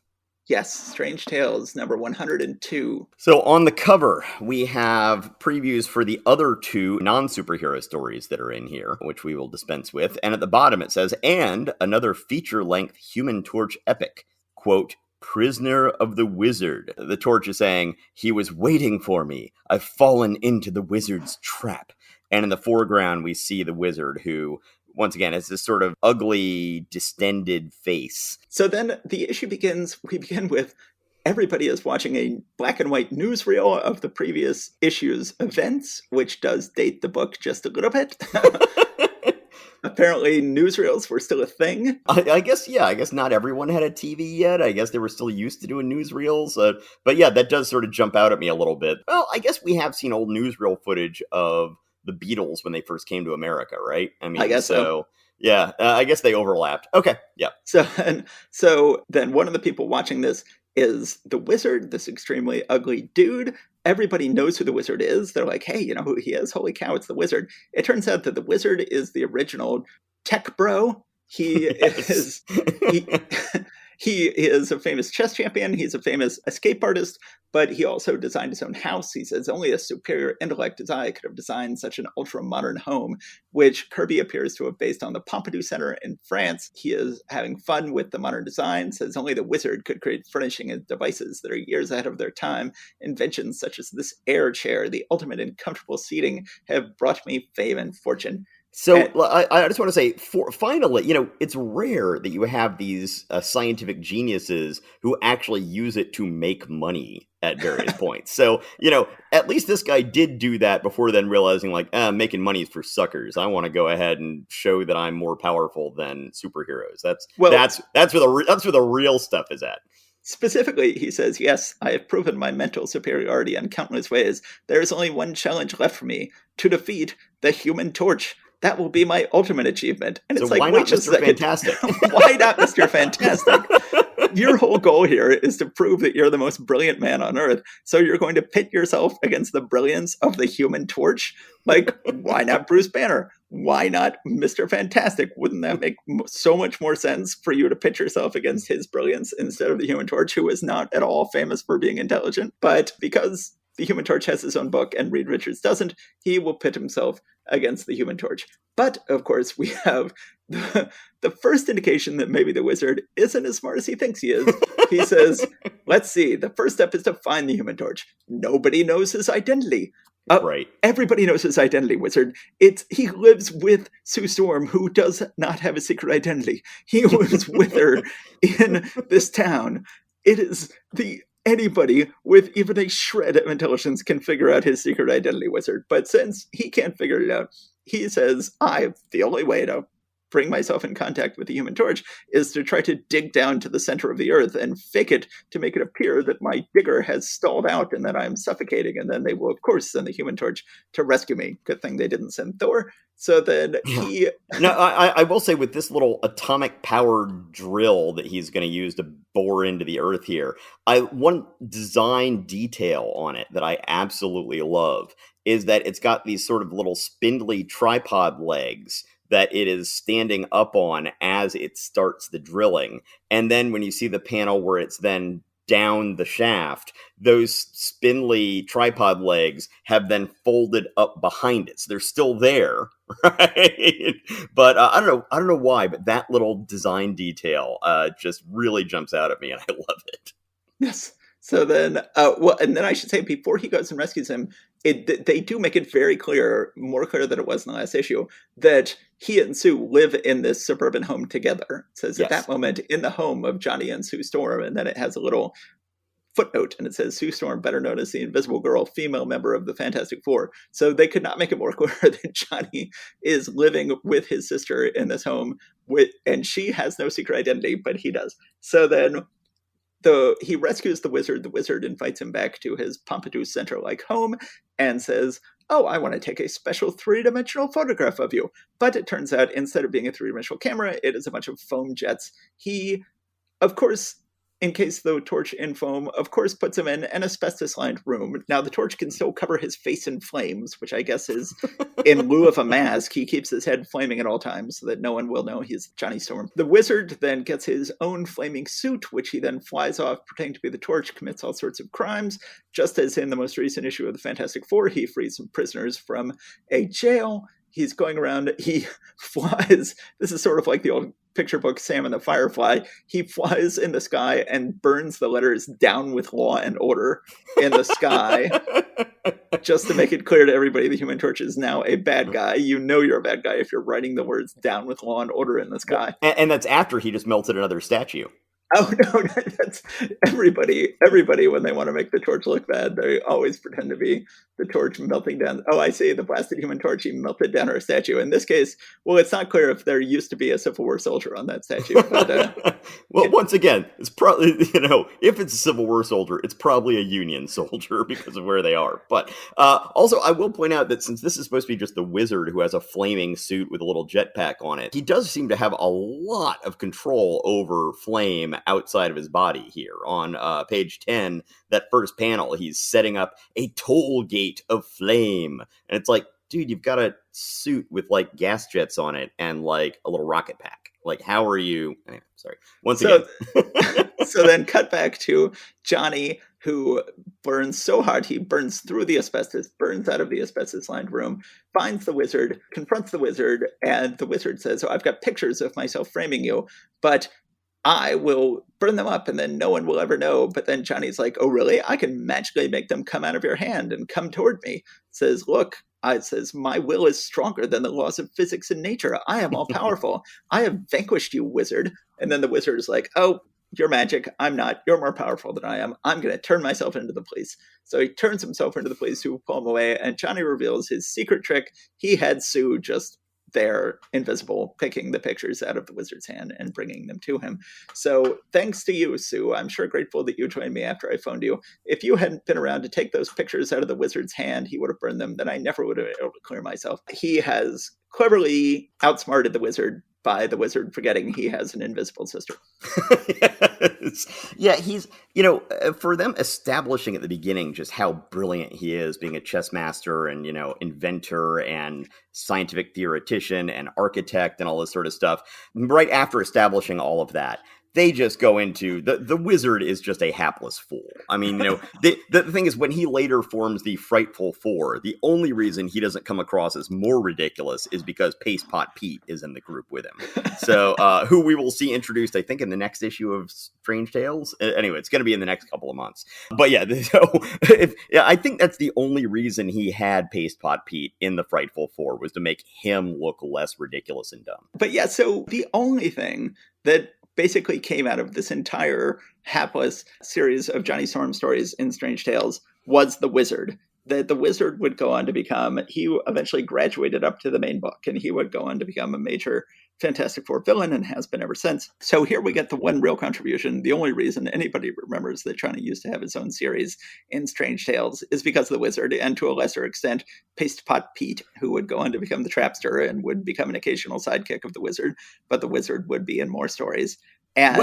Yes, Strange Tales, number 102. So on the cover, we have previews for the other two non-superhero stories that are in here, which we will dispense with. And at the bottom it says, and another feature-length Human Torch epic, quote, Prisoner of the Wizard. The Torch is saying, he was waiting for me. I've fallen into the wizard's trap. And in the foreground, we see the wizard who, once again, has this sort of ugly, distended face. So then the issue begins. We begin with everybody is watching a black and white newsreel of the previous issue's events, which does date the book just a little bit. Apparently, newsreels were still a thing. I guess not everyone had a TV yet. I guess they were still used to doing newsreels. But yeah, that does sort of jump out at me a little bit. Well, I guess we have seen old newsreel footage of the Beatles when they first came to America, right? I mean, I guess so. Yeah, I guess they overlapped. Okay, yeah. So then one of the people watching this is the wizard, this extremely ugly dude. Everybody knows who the wizard is. They're like, hey, you know who he is? Holy cow, it's the wizard. It turns out that the wizard is the original tech bro. He is he is a famous chess champion. He's a famous escape artist, but he also designed his own house. He says only a superior intellect as I could have designed such an ultra-modern home, which Kirby appears to have based on the Pompidou Center in France. He is having fun with the modern design, says only the wizard could create furnishing and devices that are years ahead of their time. Inventions such as this air chair, the ultimate in comfortable seating, have brought me fame and fortune. So And, I just want to say, finally, it's rare that you have these scientific geniuses who actually use it to make money at various points. So, at least this guy did do that before then realizing, like, making money is for suckers. I want to go ahead and show that I'm more powerful than superheroes. That's well, that's that's where the real stuff is at. specifically, he says, yes, I have proven my mental superiority in countless ways. There is only one challenge left for me to defeat the Human Torch. That will be my ultimate achievement. And So it's like, why wait not just a Mr. second. Fantastic? Why not Mr. Fantastic? Your whole goal here is to prove that you're the most brilliant man on earth. So you're going to pit yourself against the brilliance of the Human Torch? Like, why not Bruce Banner? Why not Mr. Fantastic? Wouldn't that make so much more sense for you to pit yourself against his brilliance instead of the Human Torch, who is not at all famous for being intelligent? But because the Human Torch has his own book and Reed Richards doesn't, he will pit himself against the Human Torch. But, of course, we have the first indication that maybe the wizard isn't as smart as he thinks he is. He says, let's see, the first step is to find the Human Torch. Nobody knows his identity. Right. Everybody knows his identity, wizard. He lives with Sue Storm, who does not have a secret identity. He lives with her in this town. It is anybody with even a shred of intelligence can figure out his secret identity, wizard. But since he can't figure it out, he says, the only way to bring myself in contact with the Human Torch is to try to dig down to the center of the earth and fake it to make it appear that my digger has stalled out and that I'm suffocating. And then they will, of course, send the Human Torch to rescue me. Good thing they didn't send Thor. So then he... Now, I will say, with this little atomic powered drill that he's going to use to bore into the earth here, one design detail on it that I absolutely love is that it's got these sort of little spindly tripod legs that it is standing up on as it starts the drilling. And then when you see the panel where it's then down the shaft, those spindly tripod legs have then folded up behind it. So they're still there, right? But I don't know why, but that little design detail just really jumps out at me, and I love it. Yes. So then, and then I should say, before he goes and rescues him, they do make it very clear, more clear than it was in the last issue, that he and Sue live in this suburban home together. It says at that moment, in the home of Johnny and Sue Storm, and then it has a little footnote, and it says Sue Storm, better known as the Invisible Girl, female member of the Fantastic Four. So they could not make it more clear that Johnny is living with his sister in this home, and she has no secret identity, but he does. So then he rescues the wizard. The wizard invites him back to his Pompidou Center-like home and says, oh, I want to take a special three-dimensional photograph of you. But it turns out, instead of being a three-dimensional camera, it is a bunch of foam jets. He, of course, encased the torch in foam, of course, puts him in an asbestos-lined room. Now, the torch can still cover his face in flames, which I guess is, in lieu of a mask, he keeps his head flaming at all times so that no one will know he's Johnny Storm. The wizard then gets his own flaming suit, which he then flies off, pretending to be the torch, commits all sorts of crimes. Just as in the most recent issue of the Fantastic Four, he frees some prisoners from a jail. He's going around, he flies. This is sort of like the old picture book Sam and the Firefly. He flies in the sky and burns the letters "Down with Law and Order" in the sky, just to make it clear to everybody the Human Torch is now a bad guy. You know you're a bad guy if you're writing the words "Down with Law and Order" in the sky. And that's after he just melted another statue. Oh, no, that's everybody. Everybody, when they want to make the torch look bad, they always pretend to be the torch melting down. Oh, I see, the blasted Human Torch, he melted down our statue. In this case, well, it's not clear if there used to be a Civil War soldier on that statue. But, well, once again, it's probably, if it's a Civil War soldier, it's probably a Union soldier because of where they are. But also, I will point out that since this is supposed to be just the wizard who has a flaming suit with a little jetpack on it, he does seem to have a lot of control over flame outside of his body here. On page 10, that first panel, he's setting up a toll gate of flame. And it's like, dude, you've got a suit with like gas jets on it and like a little rocket pack. Like, how are you? Anyway, sorry. Once again. So then cut back to Johnny, who burns so hard he burns through the asbestos, burns out of the asbestos-lined room, finds the wizard, confronts the wizard, and the wizard says, oh, I've got pictures of myself framing you, but I will burn them up and then no one will ever know. But then Johnny's like, oh, really? I can magically make them come out of your hand and come toward me. Says, look, It says, "My will is stronger than the laws of physics and nature. I am all powerful. I have vanquished you, wizard." And then the wizard is like, "Oh, you're magic. I'm not. You're more powerful than I am. I'm going to turn myself into the police." So he turns himself into the police who pull him away. And Johnny reveals his secret trick. He had Sue just there, invisible, picking the pictures out of the wizard's hand and bringing them to him. So thanks to you, Sue. I'm sure grateful that you joined me after I phoned you. If you hadn't been around to take those pictures out of the wizard's hand, he would have burned them. Then I never would have been able to clear myself. He has cleverly outsmarted the wizard by the wizard forgetting he has an invisible sister. Yeah, he's, for them establishing at the beginning just how brilliant he is, being a chess master and, inventor and scientific theoretician and architect and all this sort of stuff. Right after establishing all of that, they just go into the wizard is just a hapless fool. I mean, the thing is, when he later forms the Frightful Four, the only reason he doesn't come across as more ridiculous is because Paste Pot Pete is in the group with him. So, who we will see introduced, I think, in the next issue of Strange Tales. Anyway, it's going to be in the next couple of months. But yeah, so I think that's the only reason he had Paste Pot Pete in the Frightful Four, was to make him look less ridiculous and dumb. But yeah, so the only thing that basically came out of this entire hapless series of Johnny Storm stories in Strange Tales was the wizard. That the wizard would go on to become, he eventually graduated up to the main book, and he would go on to become a major Fantastic Four villain and has been ever since. So here we get the one real contribution. The only reason anybody remembers that Johnny used to have his own series in Strange Tales is because of the wizard, and to a lesser extent, Paste Pot Pete, who would go on to become the Trapster and would become an occasional sidekick of the wizard, but the wizard would be in more stories. And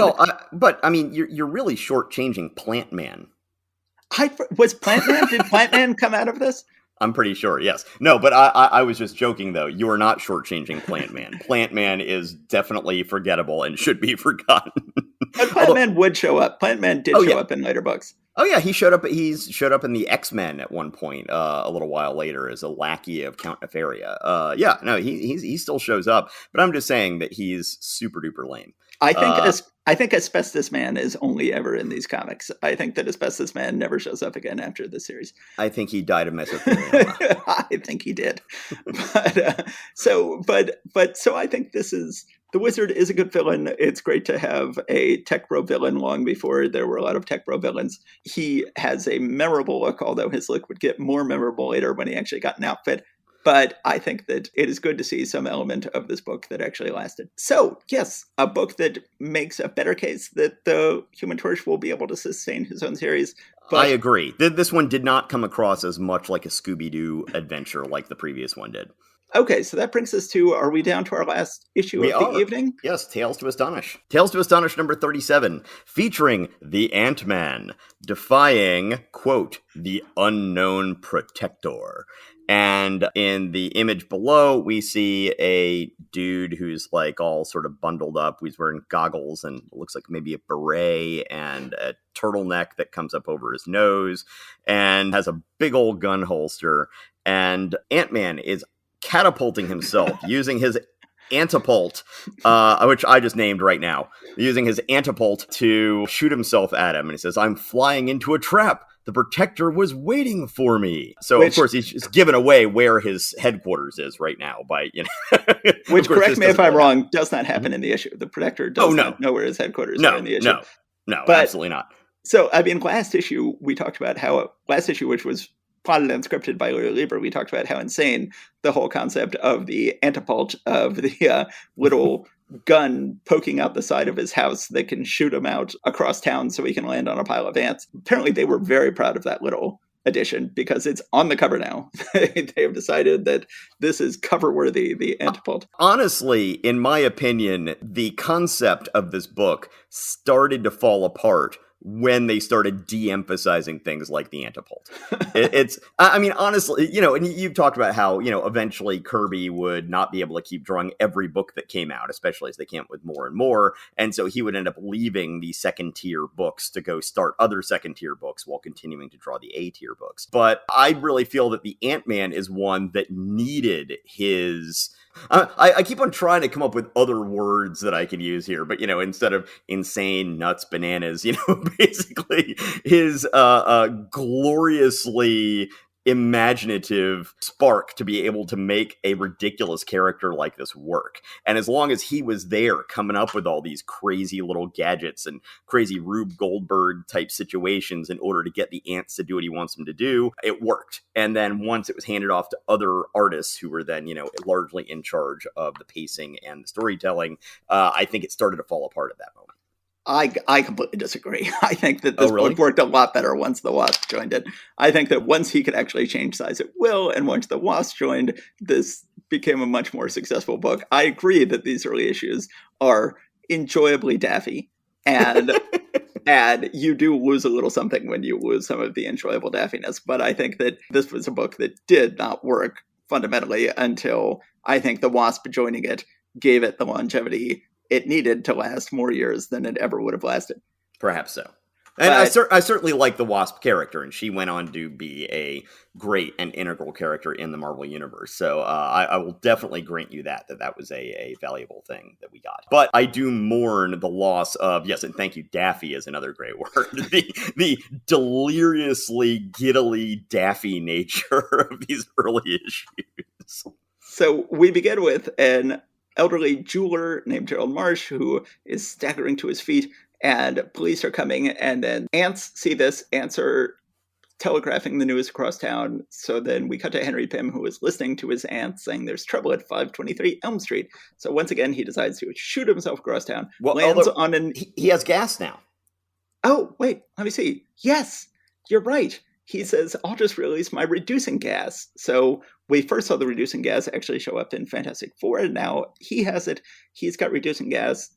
but I mean, you're really shortchanging Plant Man. Was Plant Man? Did Plant Man come out of this? I'm pretty sure, yes. No, but I was just joking, though. You are not shortchanging Plant Man. Plant Man is definitely forgettable and should be forgotten. But Plant Man would show up. Plant Man did show up in later books. Oh yeah, he showed up. He's showed up in the X-Men at one point, a little while later, as a lackey of Count Nefaria. He still shows up. But I'm just saying that he's super duper lame. I think Asbestos Man is only ever in these comics. I think that Asbestos Man never shows up again after this series. I think he died of mesothelioma. I think he did. So I think the wizard is a good villain. It's great to have a tech bro villain long before there were a lot of tech bro villains. He has a memorable look, although his look would get more memorable later when he actually got an outfit. But I think that it is good to see some element of this book that actually lasted. So, yes, a book that makes a better case that the Human Torch will be able to sustain his own series. But I agree. This one did not come across as much like a Scooby-Doo adventure like the previous one did. Okay, so that brings us to, are we down to our last issue of the evening? Yes, Tales to Astonish. Tales to Astonish number 37, featuring the Ant-Man, defying, quote, the unknown protector. And in the image below, we see a dude who's like all sort of bundled up. He's wearing goggles and looks like maybe a beret and a turtleneck that comes up over his nose and has a big old gun holster. And Ant-Man is catapulting himself using his Antapult, which I just named right now, using his Antapult to shoot himself at him. And he says, "I'm flying into a trap. The protector was waiting for me." So, of course, he's just given away where his headquarters is right now by, Which, correct me if I'm wrong, does not happen in the issue. The protector does not know where his headquarters are in the issue. No, absolutely not. So, I mean, last issue, we talked about which was plotted and scripted by Louis Lieber, we talked about how insane the whole concept of the Antapult, of the little gun poking out the side of his house that can shoot him out across town so he can land on a pile of ants. Apparently they were very proud of that little addition because it's on the cover now. They have decided that this is cover worthy, the Antapult. Honestly, in my opinion, the concept of this book started to fall apart when they started de-emphasizing things like the Antapult. I mean, honestly, and you've talked about how, eventually Kirby would not be able to keep drawing every book that came out, especially as they came with more and more. And so he would end up leaving the second tier books to go start other second tier books while continuing to draw the A tier books. But I really feel that the Ant-Man is one that needed his... I keep on trying to come up with other words that I can use here, but, instead of insane, nuts, bananas, basically his gloriously imaginative spark to be able to make a ridiculous character like this work. And as long as he was there coming up with all these crazy little gadgets and crazy Rube Goldberg type situations in order to get the ants to do what he wants them to do, it worked. And then once it was handed off to other artists who were then, largely in charge of the pacing and the storytelling, I think it started to fall apart at that moment. I completely disagree. I think that this book worked a lot better once the Wasp joined it. I think that once he could actually change size at will, and once the Wasp joined, this became a much more successful book. I agree that these early issues are enjoyably daffy, and and you do lose a little something when you lose some of the enjoyable daffiness. But I think that this was a book that did not work fundamentally until I think the Wasp joining it gave it the longevity it needed to last more years than it ever would have lasted. Perhaps so. And I certainly like the Wasp character, and she went on to be a great and integral character in the Marvel Universe. So I will definitely grant you that was a valuable thing that we got. But I do mourn the loss of, yes, and thank you, daffy is another great word, the deliriously, giddily daffy nature of these early issues. So we begin with an elderly jeweler named Gerald Marsh who is staggering to his feet, and police are coming, and then ants see this. Ants are telegraphing the news across town. So then we cut to Henry Pym, who is listening to his aunt saying there's trouble at 523 Elm Street. So once again, he decides to shoot himself across town. Well, lands on an... He has gas now. Oh, wait, let me see. Yes, you're right. He says, I'll just release my reducing gas. So we first saw the reducing gas actually show up in Fantastic Four, and now he has it. He's got reducing gas.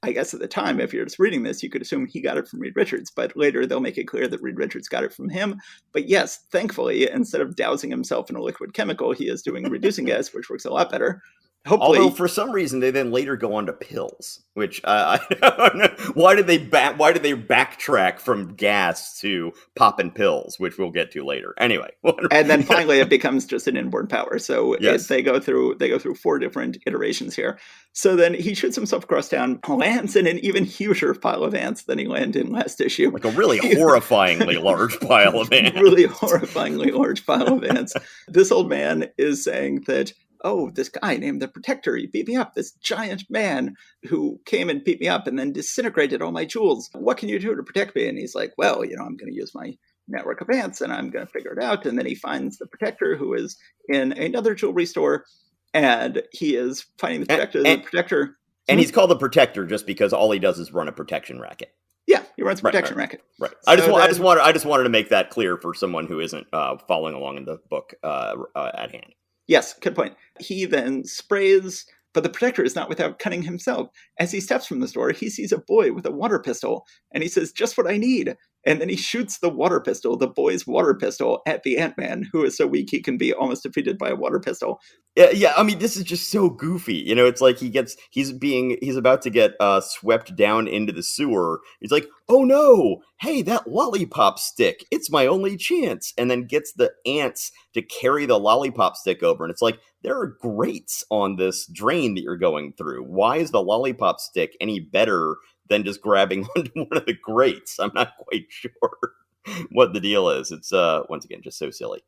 I guess at the time, if you're just reading this, you could assume he got it from Reed Richards, but later they'll make it clear that Reed Richards got it from him. But yes, thankfully, instead of dousing himself in a liquid chemical, he is doing reducing gas, which works a lot better. Hopefully, although for some reason they then later go on to pills, which I don't know. Why did they backtrack from gas to popping pills, which we'll get to later. Anyway, and then finally it becomes just an inborn power. So yes. They go through 4 different iterations here. So then he shoots himself across town, lands in an even huger pile of ants than he landed in last issue. Like a really horrifyingly large pile of ants. Really horrifyingly large pile of ants. This old man is saying that, oh, this guy named the Protector, he beat me up, this giant man who came and beat me up and then disintegrated all my jewels. What can you do to protect me? And he's like, well, I'm going to use my network of ants and I'm going to figure it out. And then he finds the Protector, who is in another jewelry store, and he is finding the Protector. And he's called the Protector just because all he does is run a protection racket. Yeah, he runs a protection racket. Right. I just wanted to make that clear for someone who isn't following along in the book at hand. Yes, good point. He then sprays, but the Protector is not without cunning himself. As he steps from the store, he sees a boy with a water pistol, and he says, just what I need. And then he shoots the boy's water pistol, at the Ant-Man, who is so weak he can be almost defeated by a water pistol. Yeah, I mean, this is just so goofy. It's like he's about to get swept down into the sewer. He's like, oh no, hey, that lollipop stick, it's my only chance. And then gets the ants to carry the lollipop stick over. And it's like, there are grates on this drain that you're going through. Why is the lollipop stick any better than just grabbing onto one of the grates? I'm not quite sure what the deal is. It's, once again, just so silly.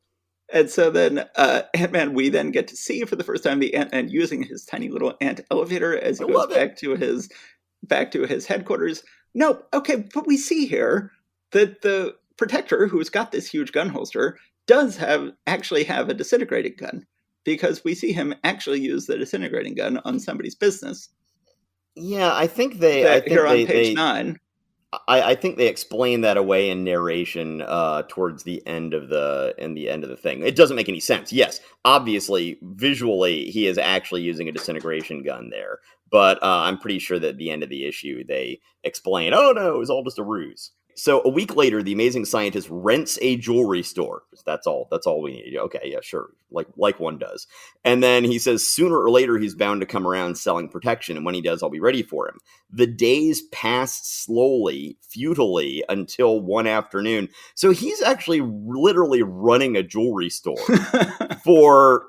And so then Ant-Man, we then get to see for the first time the Ant-Man using his tiny little ant elevator as he goes back to his headquarters. No, okay, but we see here that the Protector, who's got this huge gun holster, does actually have a disintegrating gun, because we see him actually use the disintegrating gun on somebody's business. Yeah, I think they... Here on page 9. I think they explain that away in narration towards the end of the thing. It doesn't make any sense. Yes, obviously, visually, he is actually using a disintegration gun there. But I'm pretty sure that at the end of the issue, they explain, oh no, it was all just a ruse. So a week later, the amazing scientist rents a jewelry store. That's all we need. Okay, yeah, sure. Like one does. And then he says sooner or later he's bound to come around selling protection. And when he does, I'll be ready for him. The days pass slowly, futilely, until one afternoon. So he's actually literally running a jewelry store for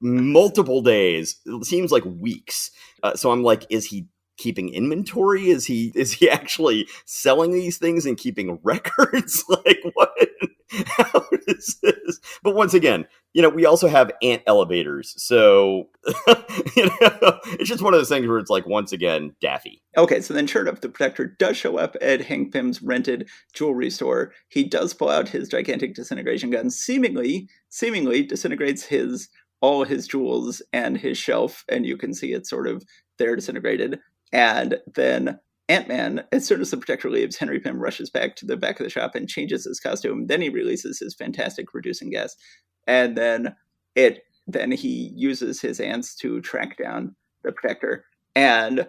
multiple days. It seems like weeks. So I'm like, is he keeping inventory? Is he actually selling these things and keeping records? What? How is this? But once again, we also have ant elevators. So, it's just one of those things where it's like, once again, daffy. Okay, so then sure enough, the Protector does show up at Hank Pym's rented jewelry store. He does pull out his gigantic disintegration gun, seemingly disintegrates all his jewels and his shelf, and you can see it sort of there disintegrated. And then Ant-Man, as soon as the Protector leaves, Henry Pym rushes back to the back of the shop and changes his costume. Then he releases his fantastic reducing gas. And then he uses his ants to track down the Protector. And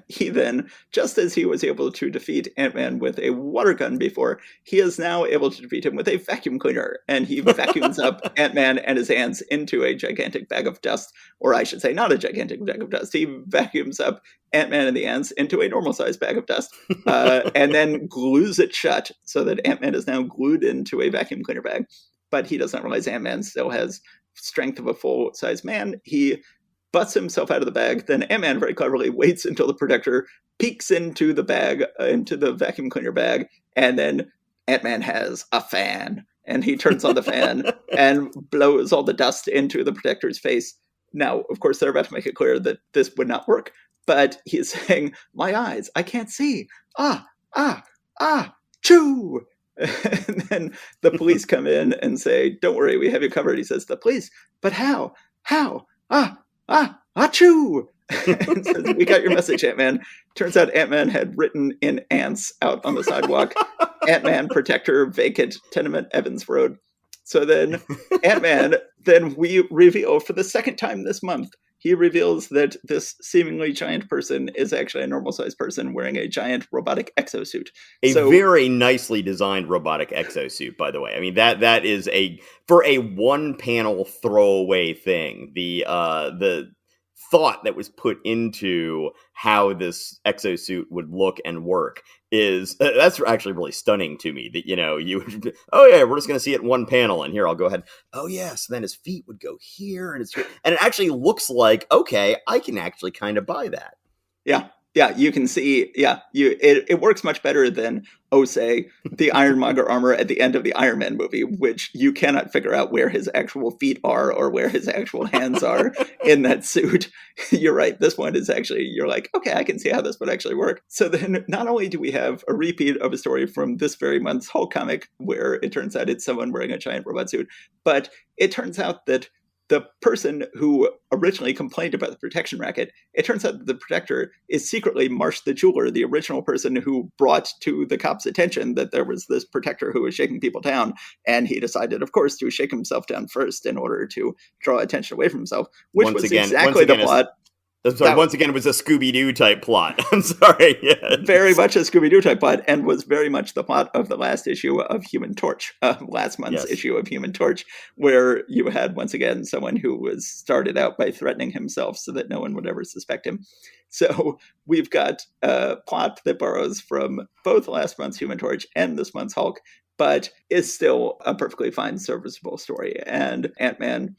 he then, just as he was able to defeat Ant-Man with a water gun before, he is now able to defeat him with a vacuum cleaner. And he vacuums up Ant-Man and his ants into a gigantic bag of dust. Or I should say, not a gigantic bag of dust. He vacuums up Ant-Man and the ants into a normal-sized bag of dust. And then glues it shut so that Ant-Man is now glued into a vacuum cleaner bag. But he doesn't realize Ant-Man still has strength of a full-size man. He butts himself out of the bag. Then Ant-Man very cleverly waits until the Protector peeks into the bag, into the vacuum cleaner bag, and then Ant-Man has a fan. And he turns on the fan and blows all the dust into the Protector's face. Now, of course, they're about to make it clear that this would not work, but he is saying, "My eyes, I can't see. Choo!" And then the police come in and say, "Don't worry, we have you covered." He says, "The police? But how? How? Achoo!" And says, "We got your message, Ant-Man." Turns out Ant-Man had written in ants out on the sidewalk, "Ant-Man, Protector, vacant, tenement, Evans Road." So then Ant-Man, then we reveal for the second time this month, he reveals that this seemingly giant person is actually a normal-sized person wearing a giant robotic exosuit. A very nicely designed robotic exosuit, by the way. I mean, that is for a one-panel throwaway thing. The thought that was put into how this exosuit would look and work that's actually really stunning to me. That oh yeah, we're just going to see it in one panel, and here I'll go ahead. Oh yes, then his feet would go here, and it actually looks like, okay, I can actually kind of buy that. Yeah, you can see, it works much better than, say, the Ironmonger armor at the end of the Iron Man movie, which you cannot figure out where his actual feet are or where his actual hands are in that suit. You're right, this one is actually, you're like, okay, I can see how this would actually work. So then not only do we have a repeat of a story from this very month's Hulk comic, where it turns out it's someone wearing a giant robot suit, but it turns out that the person who originally complained about the protection racket, it turns out that the Protector is secretly Marsh the jeweler, the original person who brought to the cops' attention that there was this Protector who was shaking people down. And he decided, of course, to shake himself down first in order to draw attention away from himself, which was exactly the plot. I'm sorry, once again, it was a Scooby-Doo type plot. I'm sorry. Yeah. Very much a Scooby-Doo type plot, and was very much the plot of the last issue of Human Torch, last month's issue of Human Torch, where you had, once again, someone who was started out by threatening himself so that no one would ever suspect him. So we've got a plot that borrows from both last month's Human Torch and this month's Hulk, but is still a perfectly fine, serviceable story. And Ant-Man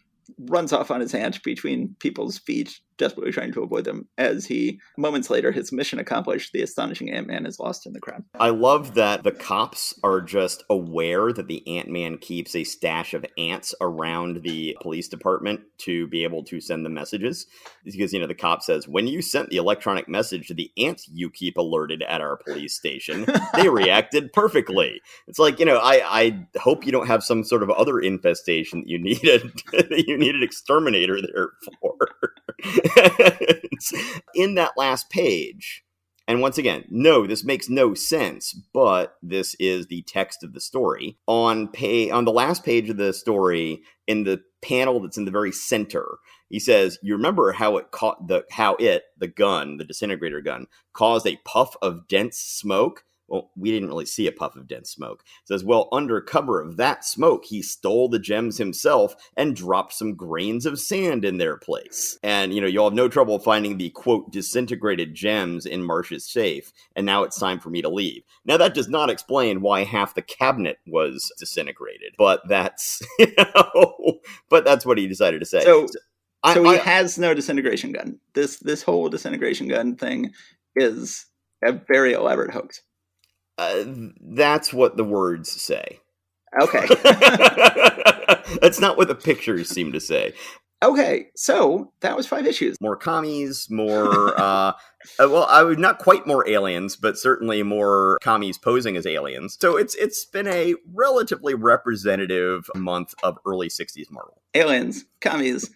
runs off on his ant between people's feet, desperately trying to avoid them, as he, moments later, his mission accomplished, the astonishing Ant-Man is lost in the crowd. I love that the cops are just aware that the Ant-Man keeps a stash of ants around the police department to be able to send them messages. Because, the cop says, "When you sent the electronic message to the ants you keep alerted at our police station, they reacted perfectly." It's like, I hope you don't have some sort of other infestation that you need an exterminator there for. In that last page, and once again, no, this makes no sense, but this is the text of the story. On the last page of the story, in the panel that's in the very center, he says, "You remember how it caught the gun, the disintegrator gun, caused a puff of dense smoke? Well, we didn't really see a puff of dense smoke." It says, "Well, under cover of that smoke, he stole the gems himself and dropped some grains of sand in their place." And, you'll have no trouble finding the, quote, disintegrated gems in Marsh's safe. And now it's time for me to leave. Now, that does not explain why half the cabinet was disintegrated. But that's, but that's what he decided to say. So he has no disintegration gun. This whole disintegration gun thing is a very elaborate hoax. That's what the words say. Okay. That's not what the pictures seem to say. Okay, so that was 5 issues. More commies, more, well, I would not quite more aliens, but certainly more commies posing as aliens. So it's been a relatively representative month of early 60s Marvel. Aliens, commies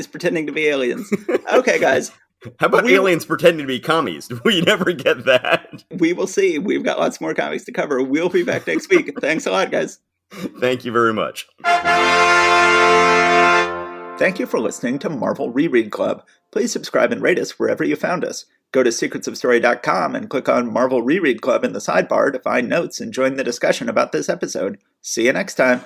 pretending to be aliens. Okay, guys. How about aliens pretending to be commies? We never get that. We will see. We've got lots more comics to cover. We'll be back next week. Thanks a lot, guys. Thank you very much. Thank you for listening to Marvel Reread Club. Please subscribe and rate us wherever you found us. Go to secretsofstory.com and click on Marvel Reread Club in the sidebar to find notes and join the discussion about this episode. See you next time.